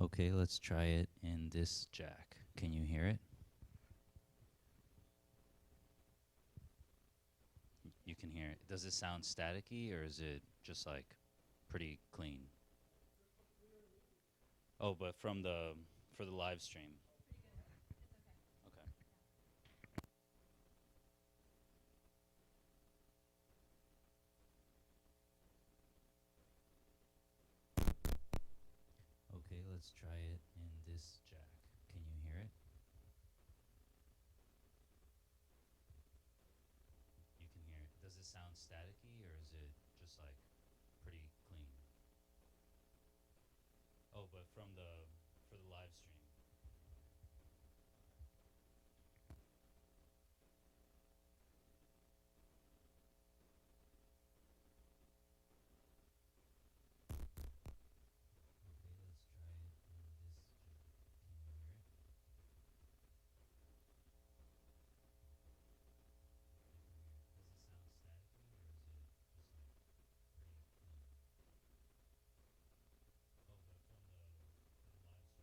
Okay, let's try it in this jack. Can you hear it? You can hear it. Does it sound staticky or is it just like pretty clean? Oh, but from the for the live stream. Okay. Okay, let's try it in this jack. Can you hear it? You can hear it. Does it sound staticky or is it just like pretty clean? Oh, but from the for the live stream. Okay, let's try it in this jack. Can you hear it? You can hear it. Does it sound staticky or is it just like pretty clean? Oh, but from the for the live stream.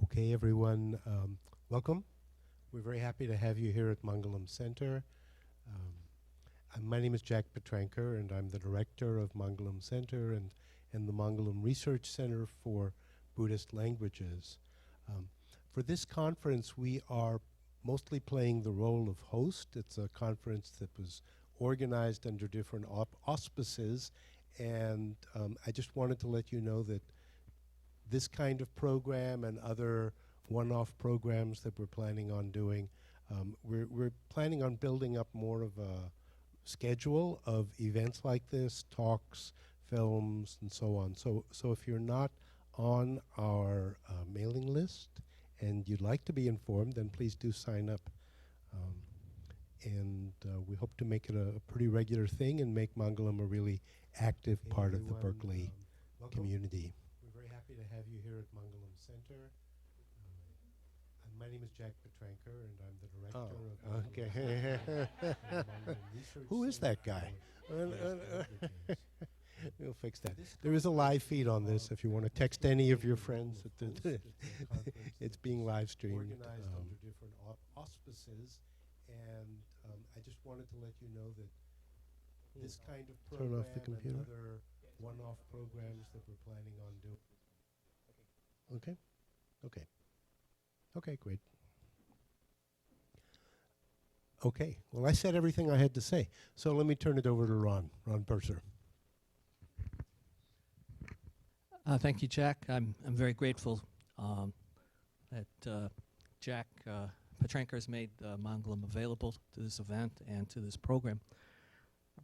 Okay, everyone, welcome. We're very happy to have you here at Mangalam Center. My name is Jack Petranker, and I'm the director of Mangalam Center and the Mangalam Research Center for Buddhist Languages. For this conference, we are mostly playing the role of host. It's a conference that was organized under different auspices, and I just wanted to let you know that this kind of program and other one-off programs that we're planning on doing, we're planning on building up more of a schedule of events like this, talks, films, and so on. So if you're not on our mailing list and you'd like to be informed, then please do sign up. We hope to make it a pretty regular thing and make Mangalam a really active part of the Berkeley community. We're very happy to have you here at Mangalam Center. My name is Jack Petranker, and I'm the director of Mangalam Research. Who is that guy? We'll fix that. There is a live feed on this if you want to text any of your friends. It's being live streamed. Organized under different auspices, and I just wanted to let you know that this kind of program and other one-off programs that we're planning on doing. Okay? Okay. Okay, great. Okay, well, I said everything I had to say, so let me turn it over to Ron Purser. Thank you, Jack. I'm very grateful that Jack Petranker has made Mangalam available to this event and to this program.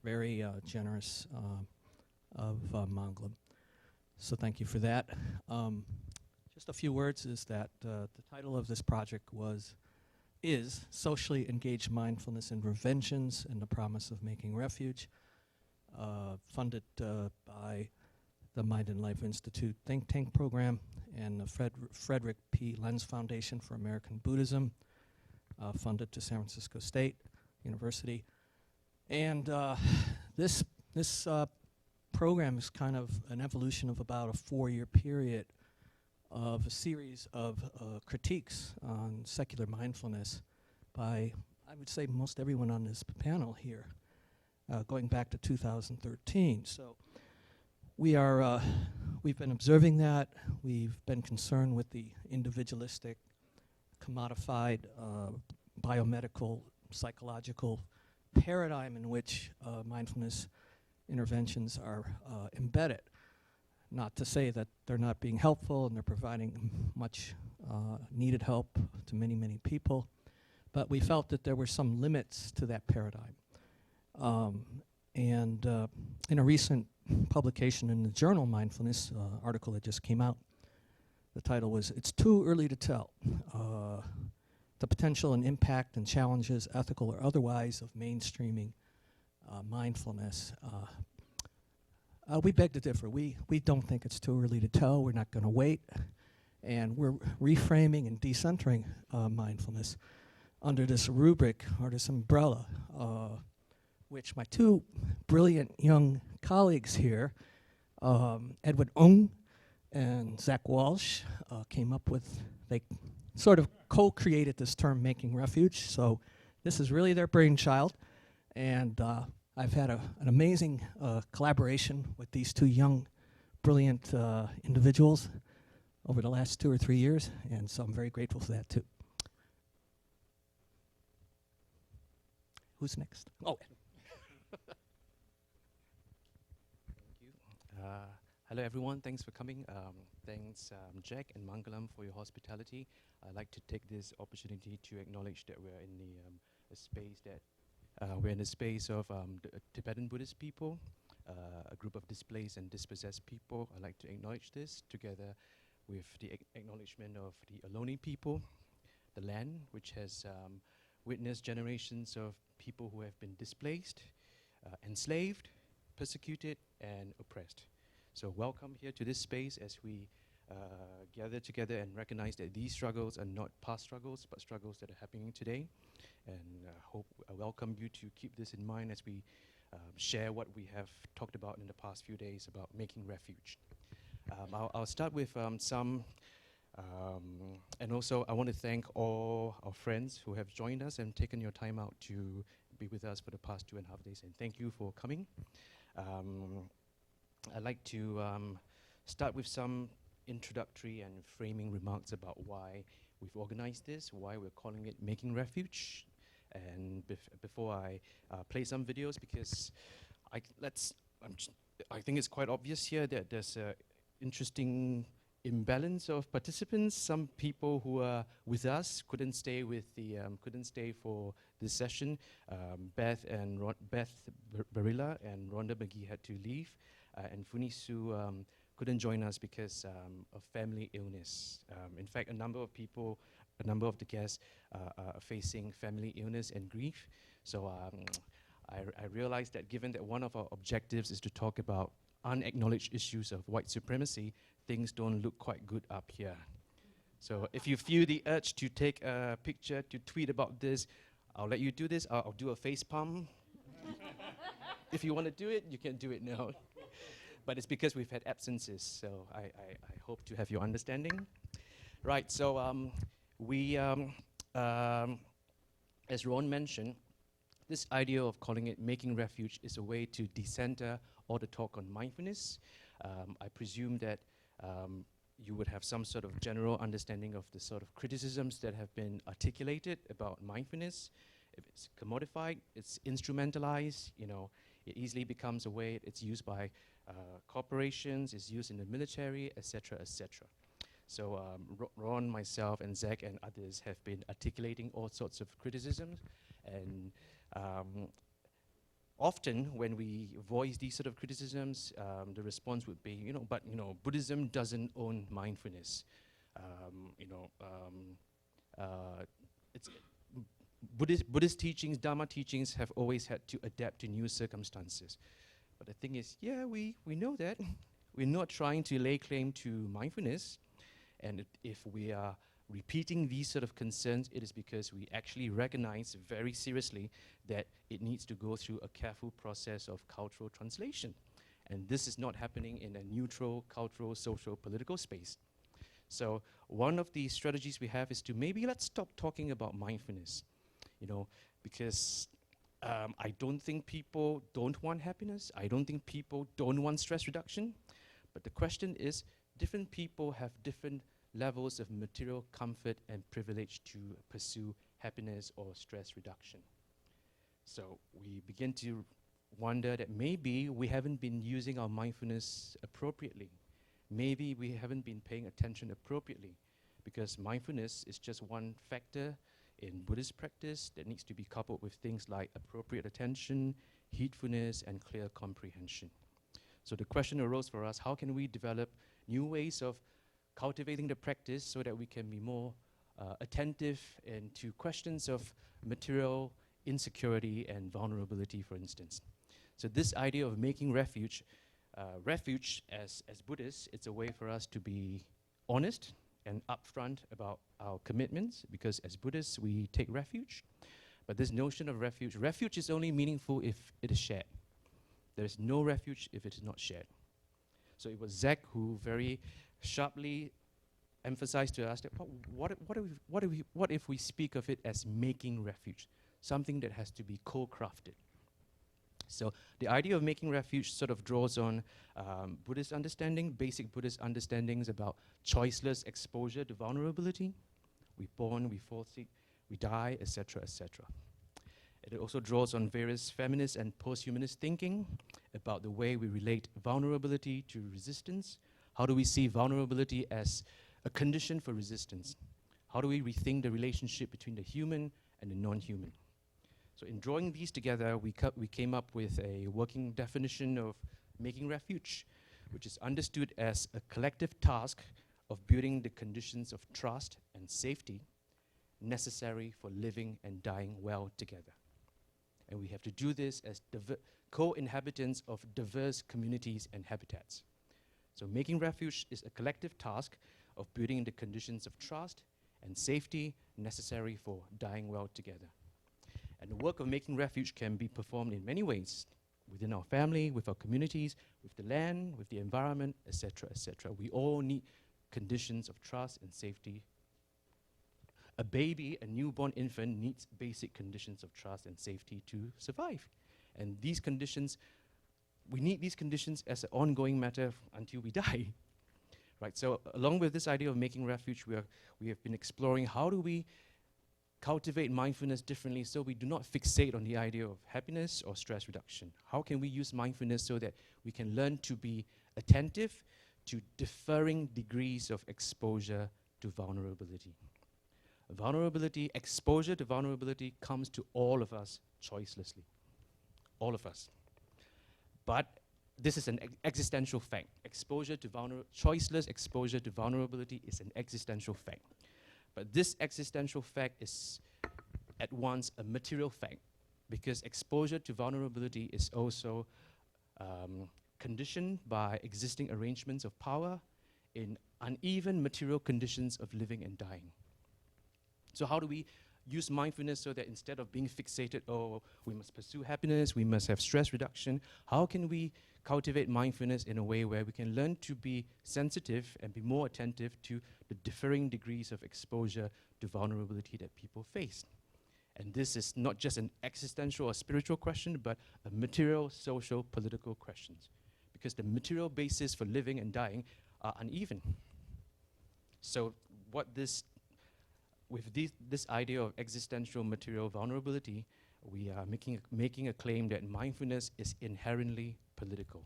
Very generous of Mangalam. So thank you for that. Just a few words is that the title of this project is Socially Engaged Mindfulness Interventions and the Promise of Making Refuge, funded by the Mind and Life Institute think tank program and the Frederick P. Lenz Foundation for American Buddhism, funded to San Francisco State University. And this program is kind of an evolution of about a 4-year period of a series of critiques on secular mindfulness by, I would say, most everyone on this panel here, going back to 2013. So we've been observing that. We've been concerned with the individualistic, commodified, biomedical, psychological paradigm in which mindfulness interventions are embedded. Not to say that they're not being helpful and they're providing much needed help to many, many people, but we felt that there were some limits to that paradigm. In a recent publication in the journal Mindfulness, article that just came out, the title was, "It's Too Early to Tell, the Potential and Impact and Challenges, Ethical or Otherwise, of Mainstreaming Mindfulness." We beg to differ. We don't think it's too early to tell. We're not going to wait. And we're reframing and decentering mindfulness under this rubric or this umbrella, which my two brilliant young colleagues here, Edward Ung and Zach Walsh, came up with. They sort of co-created this term, making refuge. So this is really their brainchild. And I've had an amazing collaboration with these two young, brilliant individuals over the last 2 or 3 years, and so I'm very grateful for that too. Who's next? Oh. Thank you. Hello everyone, thanks for coming. Thanks Jack and Mangalam for your hospitality. I'd like to take this opportunity to acknowledge that we're in a space that we're in the space of the Tibetan Buddhist people, a group of displaced and dispossessed people. I'd like to acknowledge this together with the acknowledgement of the Ohlone people, the land which has witnessed generations of people who have been displaced, enslaved, persecuted, and oppressed. So welcome here to this space as we gather together and recognize that these struggles are not past struggles, but struggles that are happening today. And I welcome you to keep this in mind as we share what we have talked about in the past few days about making refuge. I'll start with some And also, I want to thank all our friends who have joined us and taken your time out to be with us for the past 2.5 days. And thank you for coming. I'd like to start with some introductory and framing remarks about why we've organized this, why we're calling it Making Refuge. And before I play some videos, because I think it's quite obvious here that there's an interesting imbalance of participants. Some people who are with us couldn't stay for this session. Beth Barilla and Rhonda McGee had to leave, and Funisu couldn't join us because of family illness. In fact, a number of the guests are facing family illness and grief. So I realized that given that one of our objectives is to talk about unacknowledged issues of white supremacy, things don't look quite good up here. So if you feel the urge to take a picture, to tweet about this, I'll let you do this. I'll do a face palm. If you want to do it, you can do it now. But it's because we've had absences, so I hope to have your understanding. Right, so as Ron mentioned, this idea of calling it Making Refuge is a way to decenter all the talk on mindfulness. I presume that you would have some sort of general understanding of the sort of criticisms that have been articulated about mindfulness. If it's commodified, it's instrumentalized, it easily becomes a way it's used by corporations, it's used in the military, etc., etc. So Ron, myself, and Zach and others have been articulating all sorts of criticisms, and often when we voice these sort of criticisms, the response would be, but Buddhism doesn't own mindfulness. It's Buddhist teachings, Dharma teachings have always had to adapt to new circumstances. But the thing is, yeah, we know that. We're not trying to lay claim to mindfulness. And if we are repeating these sort of concerns, it is because we actually recognize very seriously that it needs to go through a careful process of cultural translation. And this is not happening in a neutral, cultural, social, political space. So one of the strategies we have is to maybe let's stop talking about mindfulness, because I don't think people don't want happiness. I don't think people don't want stress reduction. But the question is, different people have different levels of material comfort and privilege to pursue happiness or stress reduction. So we begin to wonder that maybe we haven't been using our mindfulness appropriately. Maybe we haven't been paying attention appropriately, because mindfulness is just one factor in Buddhist practice that needs to be coupled with things like appropriate attention, heedfulness, and clear comprehension. So the question arose for us, how can we develop new ways of cultivating the practice so that we can be more attentive to questions of material insecurity and vulnerability, for instance. So this idea of making refuge, as Buddhists, it's a way for us to be honest and upfront about our commitments, because as Buddhists, we take refuge. But this notion of refuge is only meaningful if it is shared. There is no refuge if it is not shared. So it was Zach who very sharply emphasized to us that what if we speak of it as making refuge, something that has to be co-crafted. So the idea of making refuge sort of draws on Buddhist understanding, basic Buddhist understandings about choiceless exposure to vulnerability. We're born, we fall sick, we die, etc., etc. It also draws on various feminist and post-humanist thinking about the way we relate vulnerability to resistance. How do we see vulnerability as a condition for resistance? How do we rethink the relationship between the human and the non-human? So in drawing these together, we came up with a working definition of making refuge, which is understood as a collective task of building the conditions of trust and safety necessary for living and dying well together. And we have to do this as co-inhabitants of diverse communities and habitats. So making refuge is a collective task of building the conditions of trust and safety necessary for dying well together. And the work of making refuge can be performed in many ways, within our family, with our communities, with the land, with the environment, etc., etc. We all need conditions of trust and safety. A baby, a newborn infant, needs basic conditions of trust and safety to survive. And these conditions, we need these conditions as an ongoing matter until we die. Right, so along with this idea of making refuge, we have been exploring how do we cultivate mindfulness differently so we do not fixate on the idea of happiness or stress reduction. How can we use mindfulness so that we can learn to be attentive to differing degrees of exposure to vulnerability? Exposure to vulnerability comes to all of us choicelessly. All of us. But this is an existential fact. Choiceless exposure to vulnerability is an existential fact. But this existential fact is at once a material fact, because exposure to vulnerability is also conditioned by existing arrangements of power in uneven material conditions of living and dying. So how do we use mindfulness so that instead of being fixated, oh, we must pursue happiness, we must have stress reduction, how can we cultivate mindfulness in a way where we can learn to be sensitive and be more attentive to the differing degrees of exposure to vulnerability that people face? And this is not just an existential or spiritual question, but a material, social, political question. Because the material basis for living and dying are uneven. So with this idea of existential material vulnerability, we are making a claim that mindfulness is inherently political.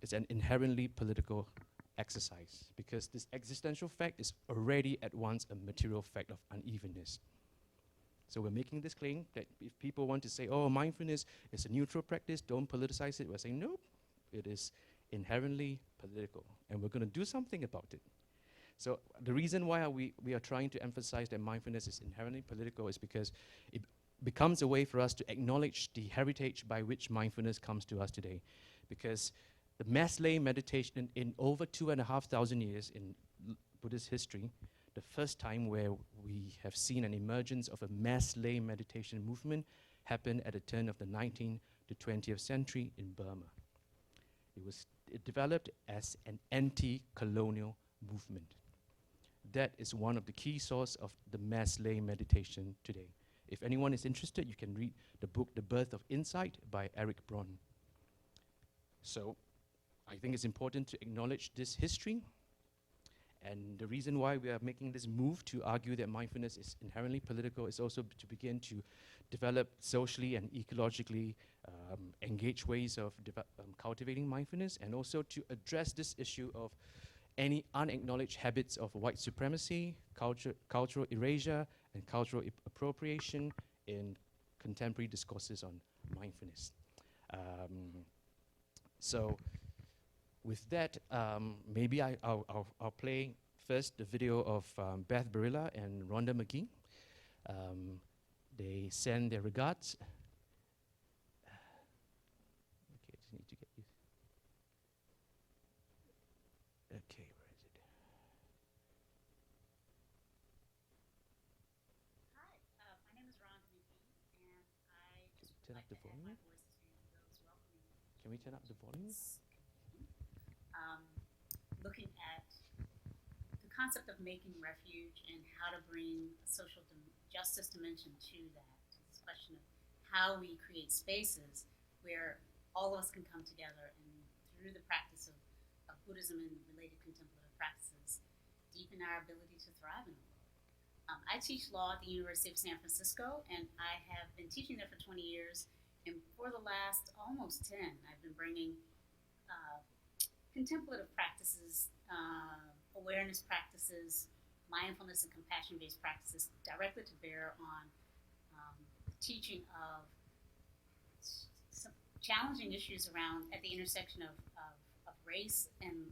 It's an inherently political exercise, because this existential fact is already at once a material fact of unevenness. So we're making this claim that if people want to say, oh, mindfulness is a neutral practice, don't politicize it, we're saying, no, it is inherently political, and we're going to do something about it. So the reason why we are trying to emphasize that mindfulness is inherently political is because it becomes a way for us to acknowledge the heritage by which mindfulness comes to us today. Because the mass lay meditation in over 2,500 years in Buddhist history, the first time where we have seen an emergence of a mass lay meditation movement happened at the turn of the 19th to 20th century in Burma. It developed as an anti-colonial movement. That is one of the key sources of the mass lay meditation today. If anyone is interested, you can read the book The Birth of Insight by Eric Braun. So I think it's important to acknowledge this history. And the reason why we are making this move to argue that mindfulness is inherently political is also to begin to develop socially and ecologically engaged ways of cultivating mindfulness, and also to address this issue of any unacknowledged habits of white supremacy, cultural erasure, and cultural appropriation in contemporary discourses on mindfulness. So with that, maybe I'll play first the video of Beth Barilla and Rhonda McGee. They send their regards. Okay, I just need to get you. Okay, where is it? Hi, my name is Rhonda McGee, and I just would Turn up like the to add volume? my voice to those welcoming. Can we turn up the volume? Looking at the concept of making refuge and how to bring a social justice dimension to that. This question of how we create spaces where all of us can come together and through the practice of Buddhism and related contemplative practices, deepen our ability to thrive in the world. I teach law at the University of San Francisco, and I have been teaching there for 20 years. And for the last almost 10, I've been bringing contemplative practices, awareness practices, mindfulness and compassion-based practices directly to bear on the teaching of some challenging issues around at the intersection of race and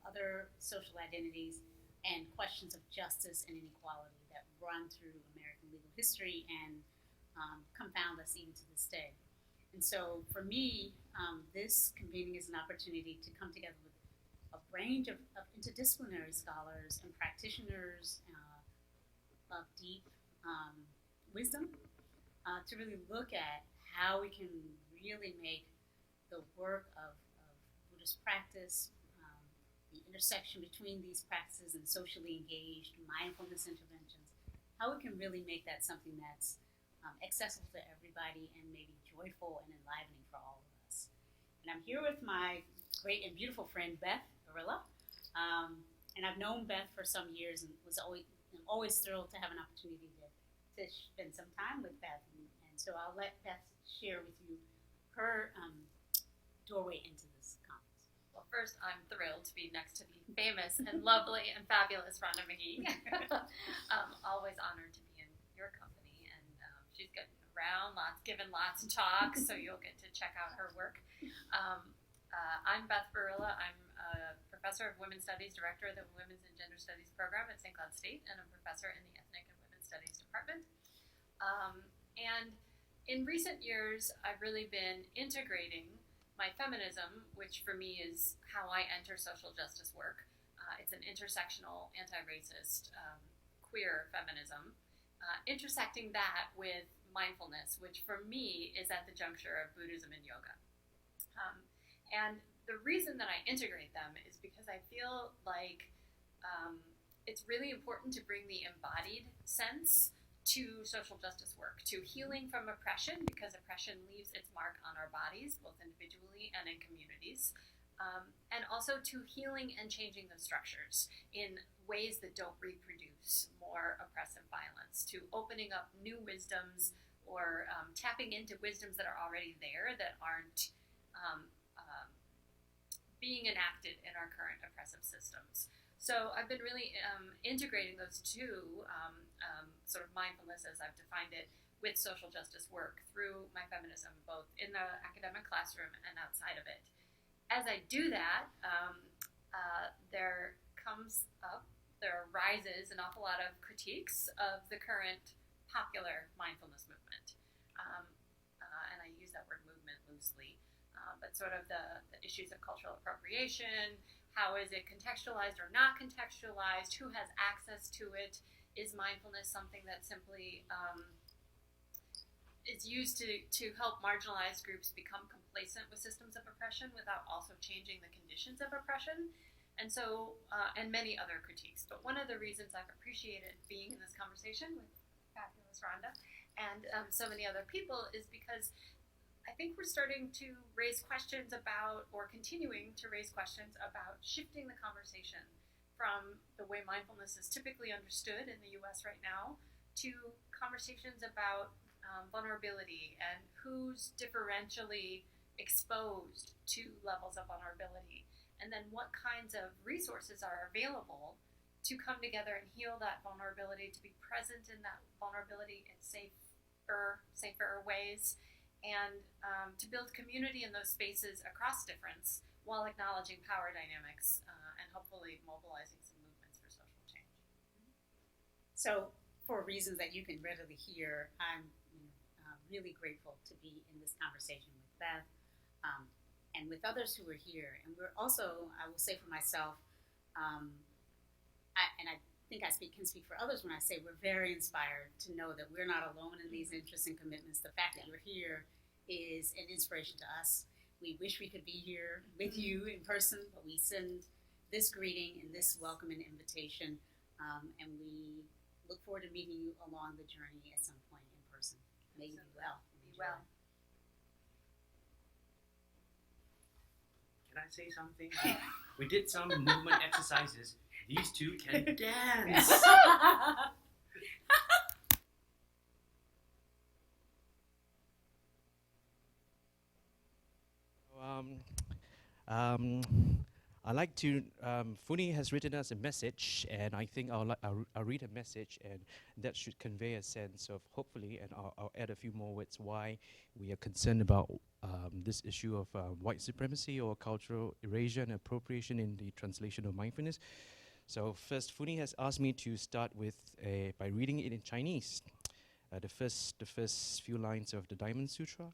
other social identities, and questions of justice and inequality that run through American legal history and confound us even to this day. And so for me, this convening is an opportunity to come together with a range of interdisciplinary scholars and practitioners of deep wisdom to really look at how we can really make the work of Buddhist practice, the the intersection between these practices and socially engaged mindfulness interventions, how we can really make that something that's accessible to everybody and maybe joyful and enlivening for all of us. And I'm here with my great and beautiful friend, Beth Barilla. And I've known Beth for some years and I'm always thrilled to have an opportunity to spend some time with Beth. And so I'll let Beth share with you her doorway into this conference. Well, first, I'm thrilled to be next to the famous and lovely and fabulous Rhonda McGee. Always honored to be in your company, and she's getting around, given lots of talks, so you'll get to check out her work. I'm Beth Barilla. I'm a professor of Women's Studies, director of the Women's and Gender Studies program at St. Cloud State, and a professor in the Ethnic and Women's Studies department. And in recent years, I've really been integrating my feminism, which for me is how I enter social justice work. It's an intersectional, anti-racist, queer feminism, intersecting that with mindfulness, which for me is at the juncture of Buddhism and yoga. And the reason that I integrate them is because I feel like it's really important to bring the embodied sense to social justice work, to healing from oppression, because oppression leaves its mark on our bodies, both individually and in communities, and also to healing and changing the structures in ways that don't reproduce more oppressive violence, to opening up new wisdoms or tapping into wisdoms that are already there that aren't being enacted in our current oppressive systems. So I've been really integrating those two, sort of mindfulness as I've defined it, with social justice work through my feminism, both in the academic classroom and outside of it. As I do that, there arises an awful lot of critiques of the current popular mindfulness movement. And I use that word movement loosely. But sort of the issues of cultural appropriation, how is it contextualized or not contextualized, who has access to it, is mindfulness something that simply is used to help marginalized groups become complacent with systems of oppression without also changing the conditions of oppression, and so, and many other critiques. But one of the reasons I've appreciated being in this conversation with fabulous Rhonda and so many other people is because I think we're starting to raise questions about, or continuing to raise questions about, shifting the conversation from the way mindfulness is typically understood in the US right now to conversations about vulnerability and who's differentially exposed to levels of vulnerability, and then what kinds of resources are available to come together and heal that vulnerability, to be present in that vulnerability in safer ways, and to build community in those spaces across difference while acknowledging power dynamics and hopefully mobilizing some movements for social change. So for reasons that you can readily hear, I'm really grateful to be in this conversation with Beth and with others who are here. And we're also, I will say for myself, I think I can speak for others when I say we're very inspired to know that we're not alone in these interests and commitments. The fact that you're here is an inspiration to us. We wish we could be here with you in person, but we send this greeting and this welcome and invitation, and we look forward to meeting you along the journey at some point in person. May you be well. Be well. Can I say something? We did some movement exercises. These two can dance. I like to, Funi has written us a message, and I think I'll read a message, and that should convey a sense of, hopefully, and I'll add a few more words, why we are concerned about this issue of white supremacy or cultural erasure and appropriation in the translation of mindfulness. So first, Funi has asked me to start with by reading it in Chinese, the first few lines of the Diamond Sutra.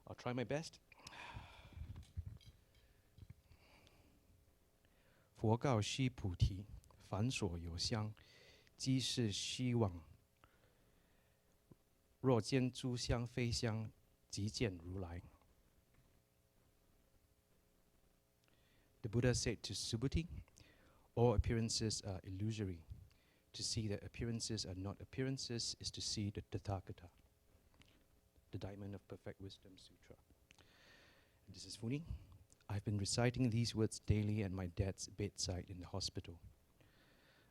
I'll try my best. 佛告悉菩提，凡所有相，即是希望。若见诸相非相，即见如来。The Buddha said to Subhuti, all appearances are illusory. To see that appearances are not appearances is to see the Tathagata, the Diamond of Perfect Wisdom Sutra. This is Funi. I've been reciting these words daily at my dad's bedside in the hospital.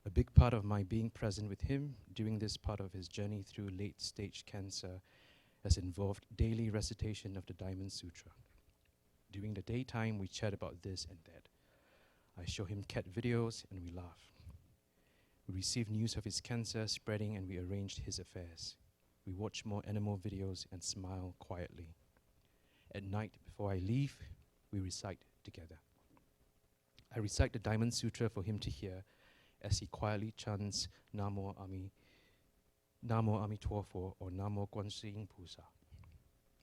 A big part of my being present with him during this part of his journey through late-stage cancer has involved daily recitation of the Diamond Sutra. During the daytime, we chat about this and that. I show him cat videos and we laugh. We receive news of his cancer spreading and we arranged his affairs. We watch more animal videos and smile quietly. At night, before I leave, we recite together. I recite the Diamond Sutra for him to hear as he quietly chants Namo Amitofo or Namo观世音菩萨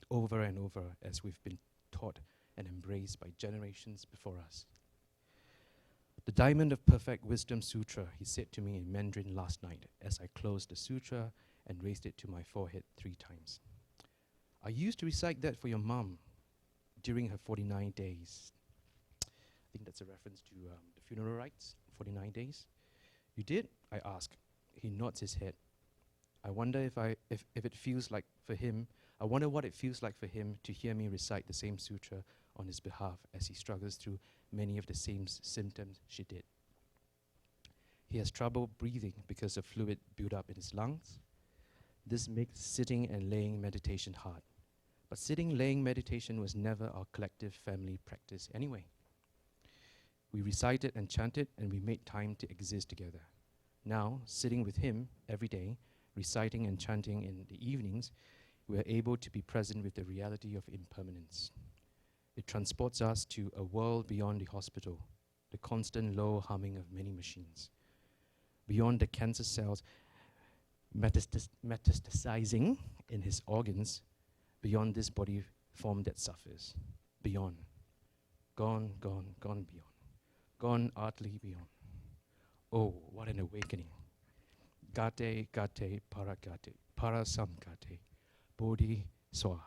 over and over as we've been taught and embraced by generations before us. The Diamond of Perfect Wisdom Sutra, he said to me in Mandarin last night as I closed the sutra and raised it to my forehead 3 times. I used to recite that for your mom during her 49 days. I think that's a reference to the funeral rites, 49 days. You did? I ask. He nods his head. I wonder if it feels like for him, I wonder what it feels like for him to hear me recite the same sutra on his behalf as he struggles through many of the same symptoms she did. He has trouble breathing because of fluid built up in his lungs. This makes sitting and laying meditation hard. But sitting, laying meditation was never our collective family practice anyway. We recited and chanted and we made time to exist together. Now, sitting with him every day, reciting and chanting in the evenings, we are able to be present with the reality of impermanence. It transports us to a world beyond the hospital, the constant low humming of many machines. Beyond the cancer cells metastasizing in his organs, beyond this body form that suffers. Beyond. Gone, gone, gone beyond. Gone utterly beyond. Oh, what an awakening. Gate, gate, paragate, parasamgate, bodhi swaha.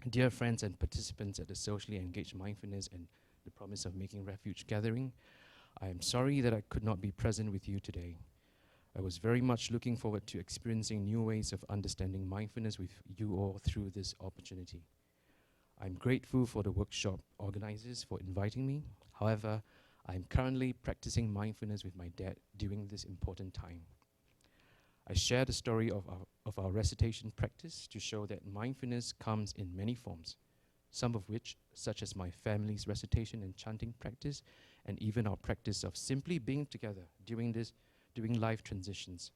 Dear friends and participants at the socially engaged mindfulness and the promise of making refuge gathering, I am sorry that I could not be present with you today. I was very much looking forward to experiencing new ways of understanding mindfulness with you all through this opportunity. I'm grateful for the workshop organizers for inviting me. However, I'm currently practicing mindfulness with my dad during this important time. I share the story of our recitation practice to show that mindfulness comes in many forms, some of which, such as my family's recitation and chanting practice, and even our practice of simply being together during life transitions.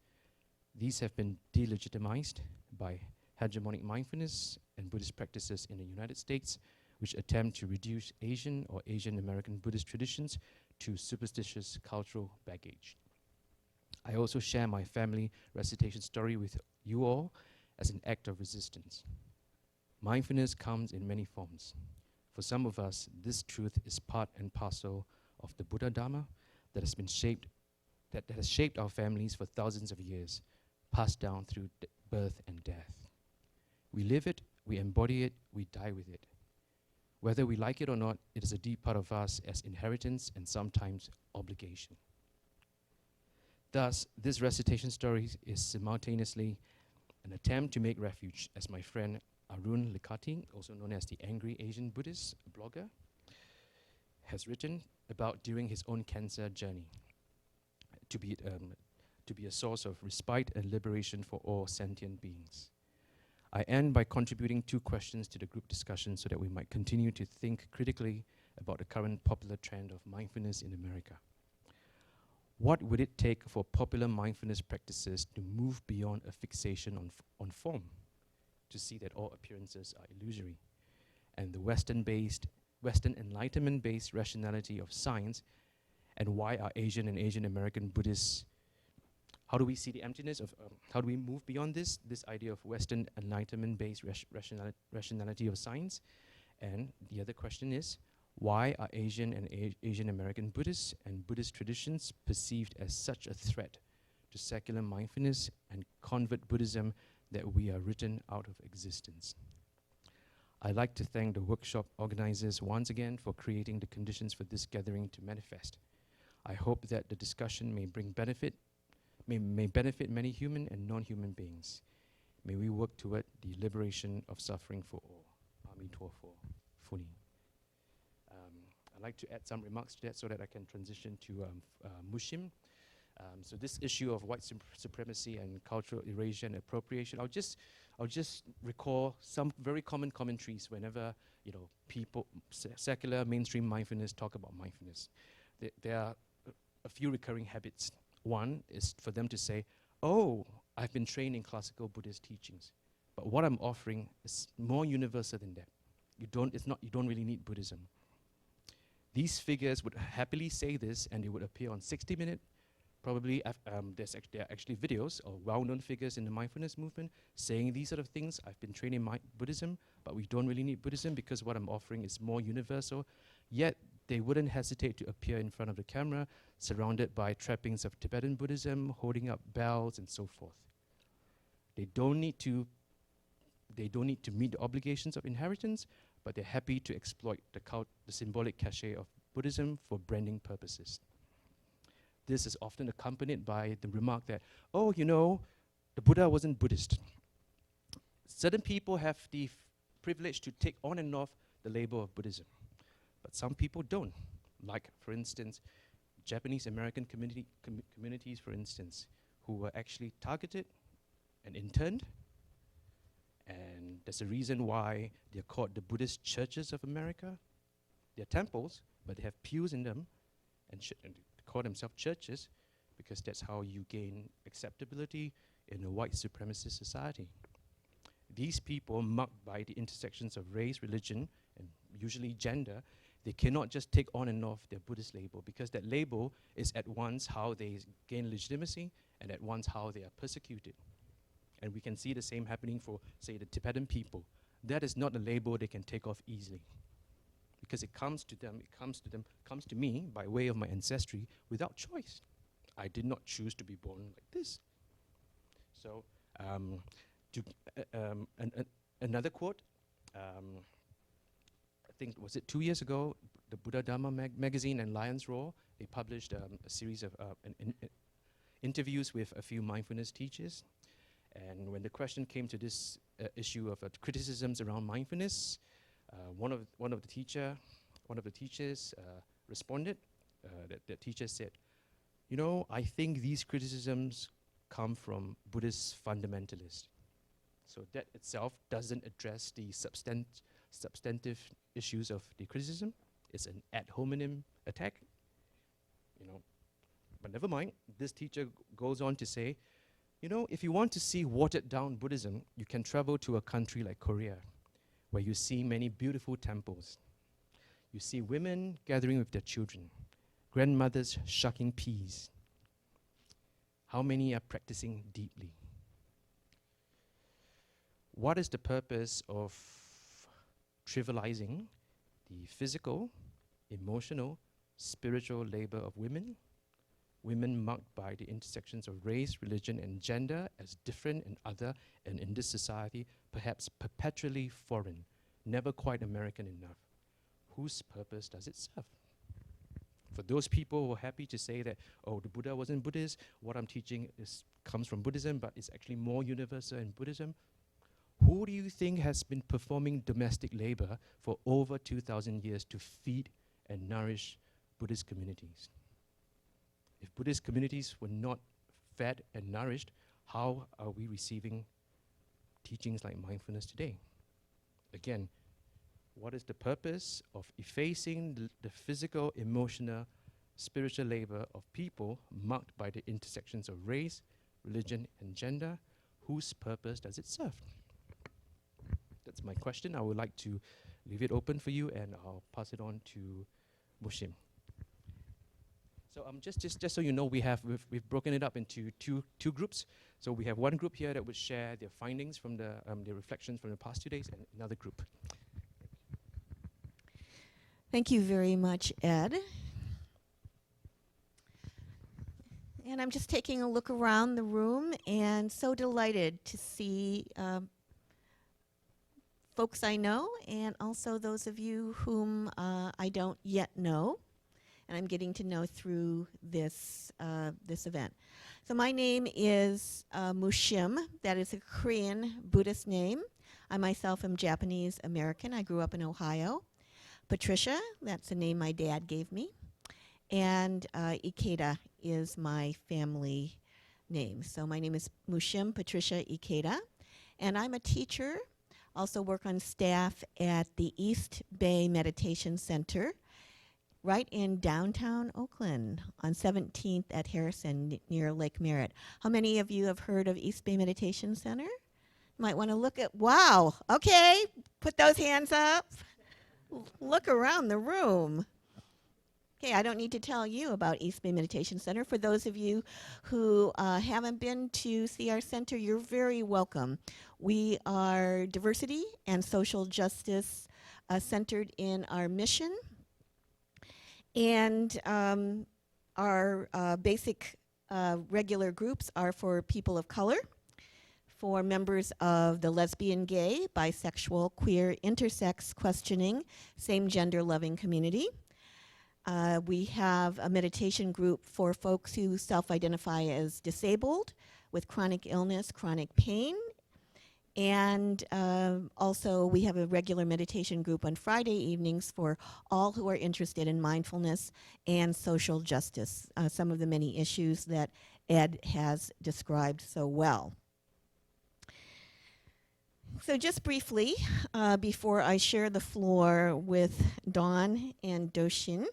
These have been delegitimized by hegemonic mindfulness and Buddhist practices in the United States, which attempt to reduce Asian or Asian American Buddhist traditions to superstitious cultural baggage. I also share my family recitation story with you all as an act of resistance. Mindfulness comes in many forms. For some of us, this truth is part and parcel of the Buddha Dharma that has shaped our families for thousands of years, passed down through birth and death. We live it, we embody it, we die with it. Whether we like it or not, it is a deep part of us as inheritance and sometimes obligation. Thus, this recitation story is simultaneously an attempt to make refuge, as my friend Arun Likati, also known as the Angry Asian Buddhist blogger, has written about during his own cancer journey, to be a source of respite and liberation for all sentient beings. I end by contributing 2 questions to the group discussion so that we might continue to think critically about the current popular trend of mindfulness in America. What would it take for popular mindfulness practices to move beyond a fixation on form, to see that all appearances are illusory, and the Western Enlightenment-based rationality of science, and why are Asian and Asian American Buddhists, how do we see the emptiness of, how do we move beyond this idea of Western Enlightenment-based rationality of science? And the other question is, why are Asian and Asian American Buddhists and Buddhist traditions perceived as such a threat to secular mindfulness and convert Buddhism that we are written out of existence? I'd like to thank the workshop organizers once again for creating the conditions for this gathering to manifest. I hope that the discussion may benefit many human and non-human beings. May we work toward the liberation of suffering for all. Ami Tuofo Funi. I'd like to add some remarks to that so that I can transition to Mushim. So this issue of white supremacy and cultural erasure and appropriation, I'll just recall some very common commentaries whenever people, secular mainstream mindfulness talk about mindfulness. There are a few recurring habits. One is for them to say, "Oh, I've been trained in classical Buddhist teachings, but what I'm offering is more universal than that. You don't really need Buddhism." These figures would happily say this, and they would appear on 60 Minutes. Probably there are actually videos of well-known figures in the mindfulness movement saying these sort of things. I've been trained in Buddhism, but we don't really need Buddhism because what I'm offering is more universal. Yet they wouldn't hesitate to appear in front of the camera, surrounded by trappings of Tibetan Buddhism, holding up bells and so forth. They don't need to meet the obligations of inheritance, but they're happy to exploit the symbolic cachet of Buddhism for branding purposes. This is often accompanied by the remark that, "Oh, the Buddha wasn't Buddhist." Certain people have the privilege to take on and off the label of Buddhism, but some people don't. Like, for instance, Japanese American communities, for instance, who were actually targeted and interned. And there's a reason why they're called the Buddhist Churches of America. They're temples, but they have pews in them, and they call themselves churches because that's how you gain acceptability in a white supremacist society. These people, marked by the intersections of race, religion, and usually gender, they cannot just take on and off their Buddhist label because that label is at once how they gain legitimacy and at once how they are persecuted. And we can see the same happening for, say, the Tibetan people. That is not a label they can take off easily because it comes to me by way of my ancestry without choice. I did not choose to be born like this. So, another quote, I think, was it 2 years ago, the Buddha Dharma magazine and Lion's Roar, they published a series of interviews with a few mindfulness teachers. And when the question came to this issue of criticisms around mindfulness, one of the teachers responded. That teacher said, "I think these criticisms come from Buddhist fundamentalists." So that itself doesn't address the substantive issues of the criticism. It's an ad hominem attack. But never mind. This teacher goes on to say, if you want to see watered down Buddhism, you can travel to a country like Korea, where you see many beautiful temples. You see women gathering with their children, grandmothers shucking peas. How many are practicing deeply? What is the purpose of trivializing the physical, emotional, spiritual labor of women? Women marked by the intersections of race, religion, and gender as different and other, and in this society, perhaps perpetually foreign, never quite American enough. Whose purpose does it serve? For those people who are happy to say that, the Buddha wasn't Buddhist, what I'm teaching comes from Buddhism, but it's actually more universal in Buddhism, who do you think has been performing domestic labor for over 2,000 years to feed and nourish Buddhist communities? If Buddhist communities were not fed and nourished, how are we receiving teachings like mindfulness today? Again, what is the purpose of effacing the physical, emotional, spiritual labor of people marked by the intersections of race, religion, and gender? Whose purpose does it serve? That's my question. I would like to leave it open for you, and I'll pass it on to Mushim. So just so you know, we've broken it up into two groups. So we have one group here that would share their findings from their reflections from the past 2 days, and another group. Thank you very much, Ed. And I'm just taking a look around the room and so delighted to see folks I know and also those of you whom I don't yet know, and I'm getting to know through this event. So my name is Mushim. That is a Korean Buddhist name. I myself am Japanese American. I grew up in Ohio. Patricia, that's the name my dad gave me. And Ikeda is my family name. So my name is Mushim Patricia Ikeda, and I'm a teacher. Also work on staff at the East Bay Meditation Center, right in downtown Oakland, on 17th at Harrison near Lake Merritt. How many of you have heard of East Bay Meditation Center? Might want to look at, wow, okay, put those hands up. Look around the room. Okay, I don't need to tell you about East Bay Meditation Center. For those of you who haven't been to see our center, you're very welcome. We are diversity and social justice centered in our mission. And our basic regular groups are for people of color, for members of the lesbian, gay, bisexual, queer, intersex, questioning, same-gender loving community. We have a meditation group for folks who self-identify as disabled with chronic illness, chronic pain. And also we have a regular meditation group on Friday evenings for all who are interested in mindfulness and social justice, some of the many issues that Ed has described so well. So just briefly, before I share the floor with Dawn and Doshin,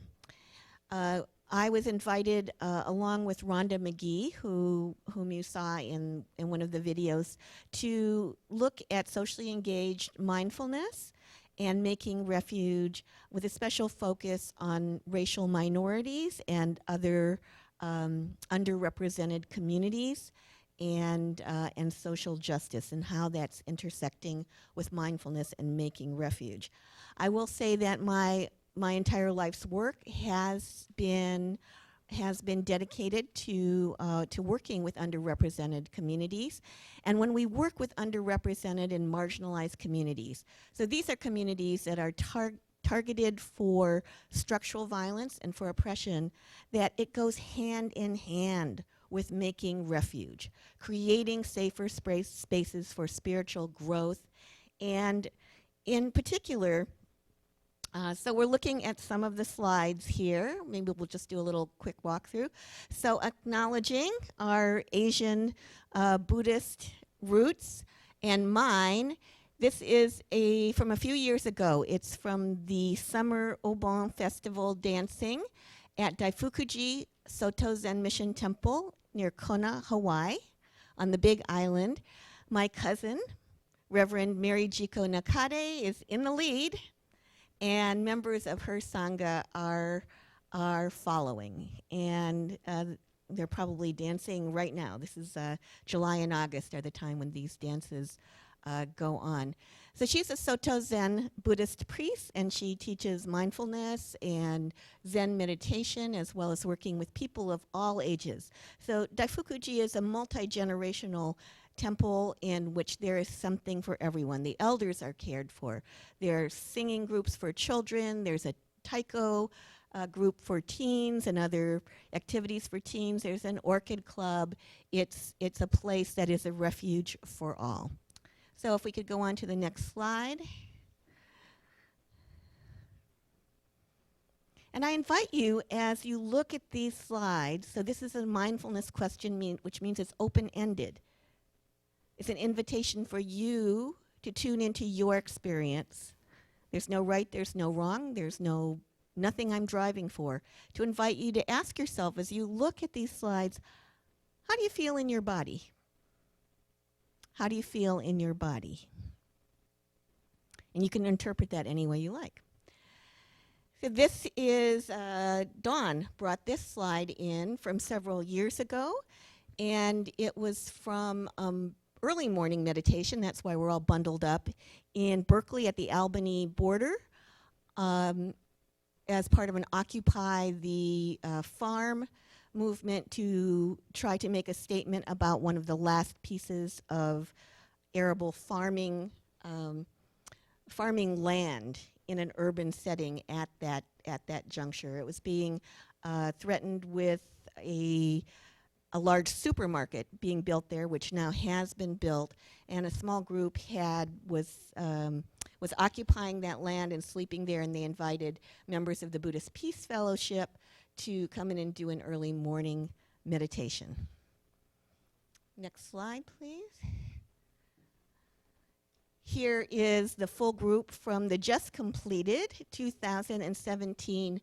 I was invited, along with Rhonda McGee, whom you saw in one of the videos, to look at socially engaged mindfulness and making refuge with a special focus on racial minorities and other underrepresented communities and social justice and how that's intersecting with mindfulness and making refuge. I will say that my entire life's work has been dedicated to working with underrepresented communities. And when we work with underrepresented and marginalized communities, so these are communities that are targeted for structural violence and for oppression, that it goes hand in hand with making refuge, creating safer spaces for spiritual growth. And in particular, so we're looking at some of the slides here. Maybe we'll just do a little quick walkthrough. So acknowledging our Asian Buddhist roots and mine. This is from a few years ago. It's from the Summer Obon Festival dancing at Daifukuji Soto Zen Mission Temple near Kona, Hawaii, on the Big Island. My cousin, Reverend Mary Jiko Nakade, is in the lead, and members of her Sangha are following. And they're probably dancing right now. This is July and August are the time when these dances go on. So she's a Soto Zen Buddhist priest, and she teaches mindfulness and Zen meditation, as well as working with people of all ages. So Daifukuji is a multi-generational temple in which there is something for everyone. The elders are cared for. There are singing groups for children. There's a taiko group for teens and other activities for teens. There's an orchid club. It's a place that is a refuge for all. So if we could go on to the next slide. And I invite you, as you look at these slides, so this is a mindfulness question, which means it's open-ended. It's an invitation for you to tune into your experience. There's no right, there's no wrong, there's nothing I'm driving for. To invite you to ask yourself, as you look at these slides, how do you feel in your body? How do you feel in your body? And you can interpret that any way you like. So this is, Dawn brought this slide in from several years ago, and it was from early morning meditation. That's why we're all bundled up in Berkeley at the Albany border as part of an Occupy the Farm movement to try to make a statement about one of the last pieces of arable farming farming land in an urban setting at that juncture. It was being threatened with a large supermarket being built there, which now has been built, and a small group was occupying that land and sleeping there, and they invited members of the Buddhist Peace Fellowship to come in and do an early morning meditation. Next slide, please. Here is the full group from the just completed 2017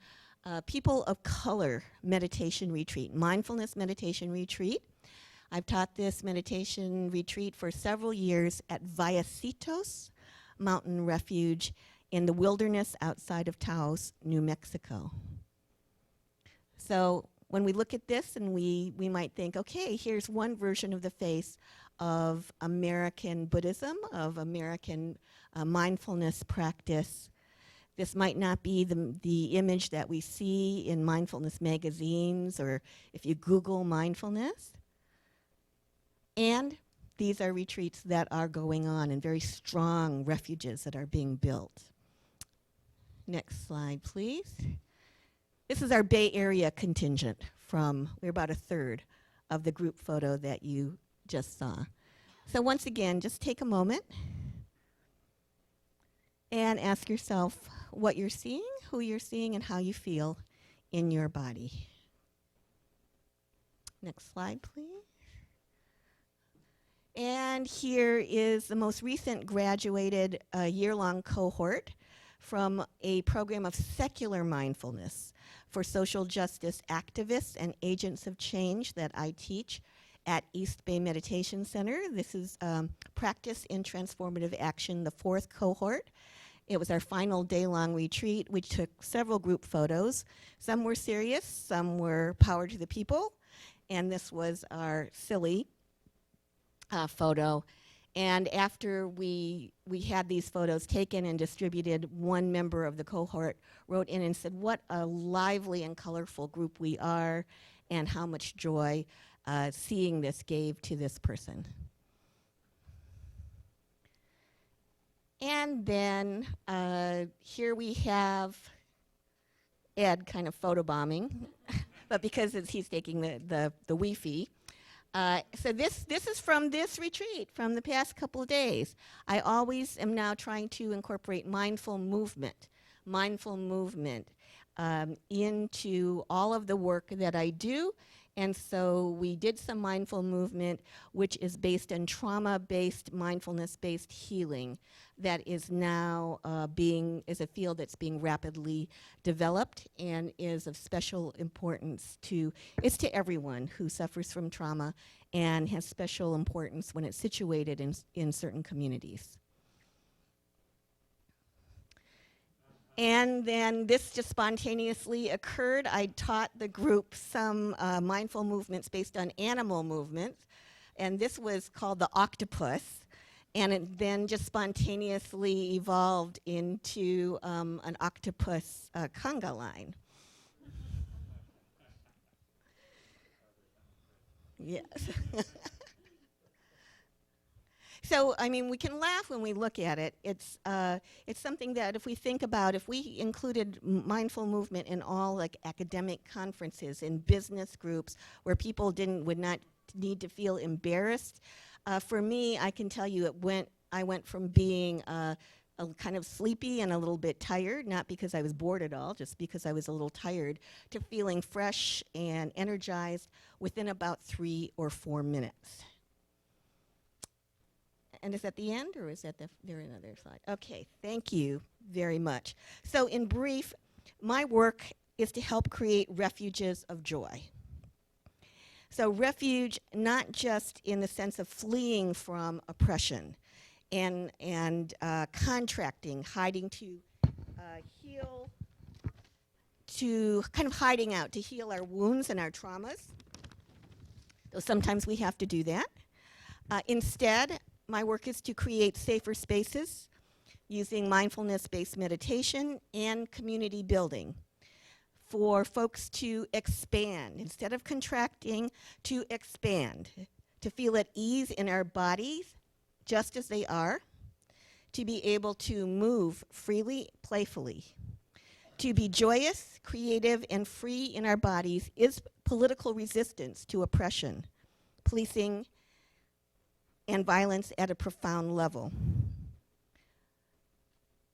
People of Color Meditation Retreat, Mindfulness Meditation Retreat. I've taught this meditation retreat for several years at Vallecitos Mountain Refuge in the wilderness outside of Taos, New Mexico. So when we look at this and we might think, okay, here's one version of the face of American Buddhism, of American mindfulness practice. This might not be the image that we see in mindfulness magazines or if you Google mindfulness. And these are retreats that are going on and very strong refuges that are being built. Next slide, please. This is our Bay Area contingent we're about a third of the group photo that you just saw. So once again, just take a moment and ask yourself what you're seeing, who you're seeing, and how you feel in your body. Next slide, please. And here is the most recent graduated year-long cohort from a program of secular mindfulness for social justice activists and agents of change that I teach at East Bay Meditation Center. This is Practice in Transformative Action, the 4th cohort. It was our final day-long retreat. We took several group photos. Some were serious, some were power to the people, and this was our silly photo. And after we had these photos taken and distributed, one member of the cohort wrote in and said, what a lively and colorful group we are, and how much joy seeing this gave to this person. And then here we have Ed kind of photobombing, but because he's taking the Wi-Fi. So this is from this retreat, from the past couple of days. I always am now trying to incorporate mindful movement into all of the work that I do. And so we did some mindful movement, which is based on trauma-based, mindfulness-based healing that is now is a field that's being rapidly developed and is of special importance to everyone who suffers from trauma and has special importance when it's situated in certain communities. And then this just spontaneously occurred. I taught the group some mindful movements based on animal movements, and this was called the octopus, and it then just spontaneously evolved into an octopus conga line. Yes. So, I mean, we can laugh when we look at it. It's something that if we think about, if we included mindful movement in all like academic conferences, in business groups, where people would not need to feel embarrassed. For me, I can tell you I went from being a kind of sleepy and a little bit tired, not because I was bored at all, just because I was a little tired, to feeling fresh and energized within about 3 or 4 minutes. And is that the end, or is that there another slide? Okay, thank you very much. So in brief, my work is to help create refuges of joy. So refuge, not just in the sense of fleeing from oppression and contracting, hiding to heal, to kind of hiding out, to heal our wounds and our traumas. Though sometimes we have to do that. Instead, my work is to create safer spaces using mindfulness-based meditation and community building for folks to expand. Instead of contracting, to expand, to feel at ease in our bodies just as they are, to be able to move freely, playfully. To be joyous, creative, and free in our bodies is political resistance to oppression, policing, and violence at a profound level.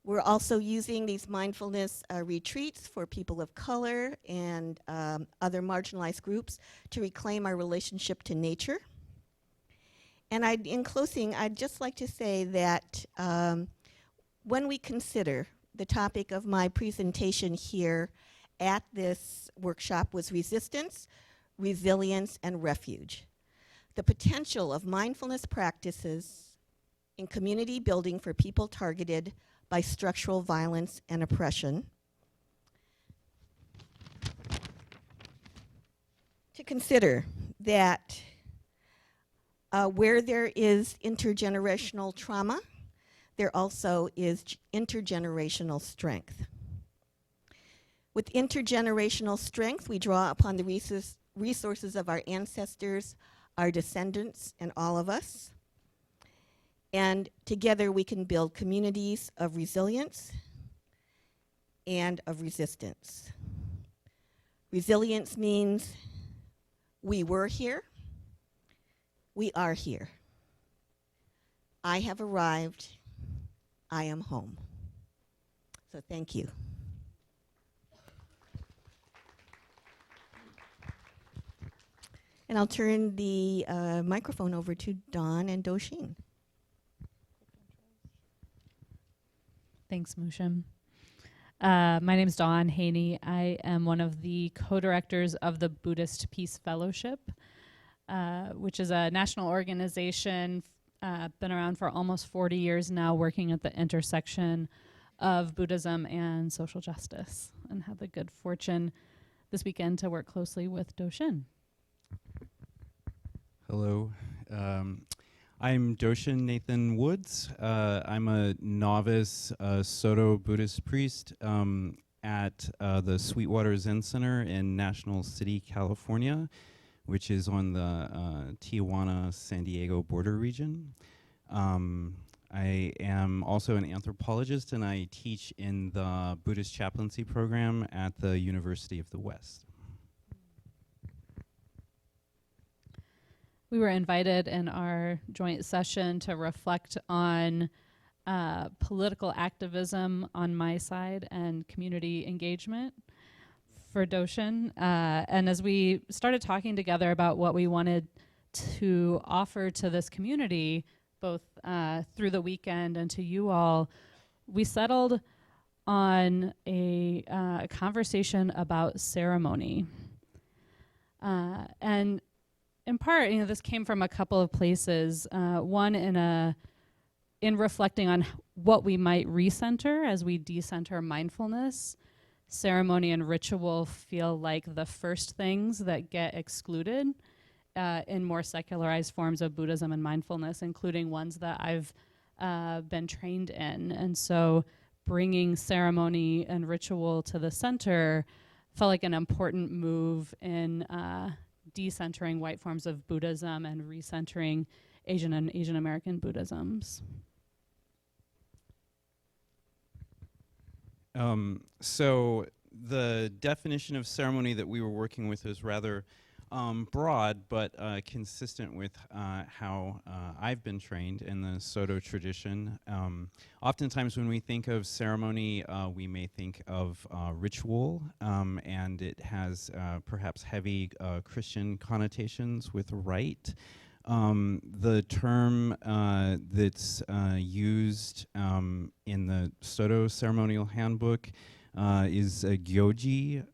We're also using these mindfulness retreats for people of color and other marginalized groups to reclaim our relationship to nature. And in closing, I'd just like to say that when we consider the topic of my presentation here at this workshop was resistance, resilience, and refuge. The potential of mindfulness practices in community building for people targeted by structural violence and oppression. To consider that where there is intergenerational trauma, there also is intergenerational strength. With intergenerational strength, we draw upon the resources of our ancestors, our descendants, and all of us. And together we can build communities of resilience and of resistance. Resilience means we were here, we are here. I have arrived, I am home. So thank you. And I'll turn the microphone over to Dawn and Doshin. Thanks, Mushim. My name is Dawn Haney. I am one of the co-directors of the Buddhist Peace Fellowship, which is a national organization, been around for almost 40 years now, working at the intersection of Buddhism and social justice, and had the good fortune this weekend to work closely with Doshin. Hello. I'm Doshin Nathan Woods. I'm a novice Soto Buddhist priest at the Sweetwater Zen Center in National City, California, which is on the Tijuana-San Diego border region. I am also an anthropologist, and I teach in the Buddhist chaplaincy program at the University of the West. We were invited in our joint session to reflect on political activism on my side and community engagement for Doshin. And as we started talking together about what we wanted to offer to this community, both through the weekend and to you all, we settled on a conversation about ceremony. And in part, this came from a couple of places. One, in reflecting on what we might recenter as we decenter mindfulness. Ceremony and ritual feel like the first things that get excluded in more secularized forms of Buddhism and mindfulness, including ones that I've been trained in. And so bringing ceremony and ritual to the center felt like an important move in decentering white forms of Buddhism and recentering Asian and Asian American Buddhisms. So the definition of ceremony that we were working with is rather broad, but consistent with how I've been trained in the Soto tradition. Oftentimes when we think of ceremony, we may think of ritual, and it has perhaps heavy Christian connotations with rite. The term that's used in the Soto ceremonial handbook is a gyoji,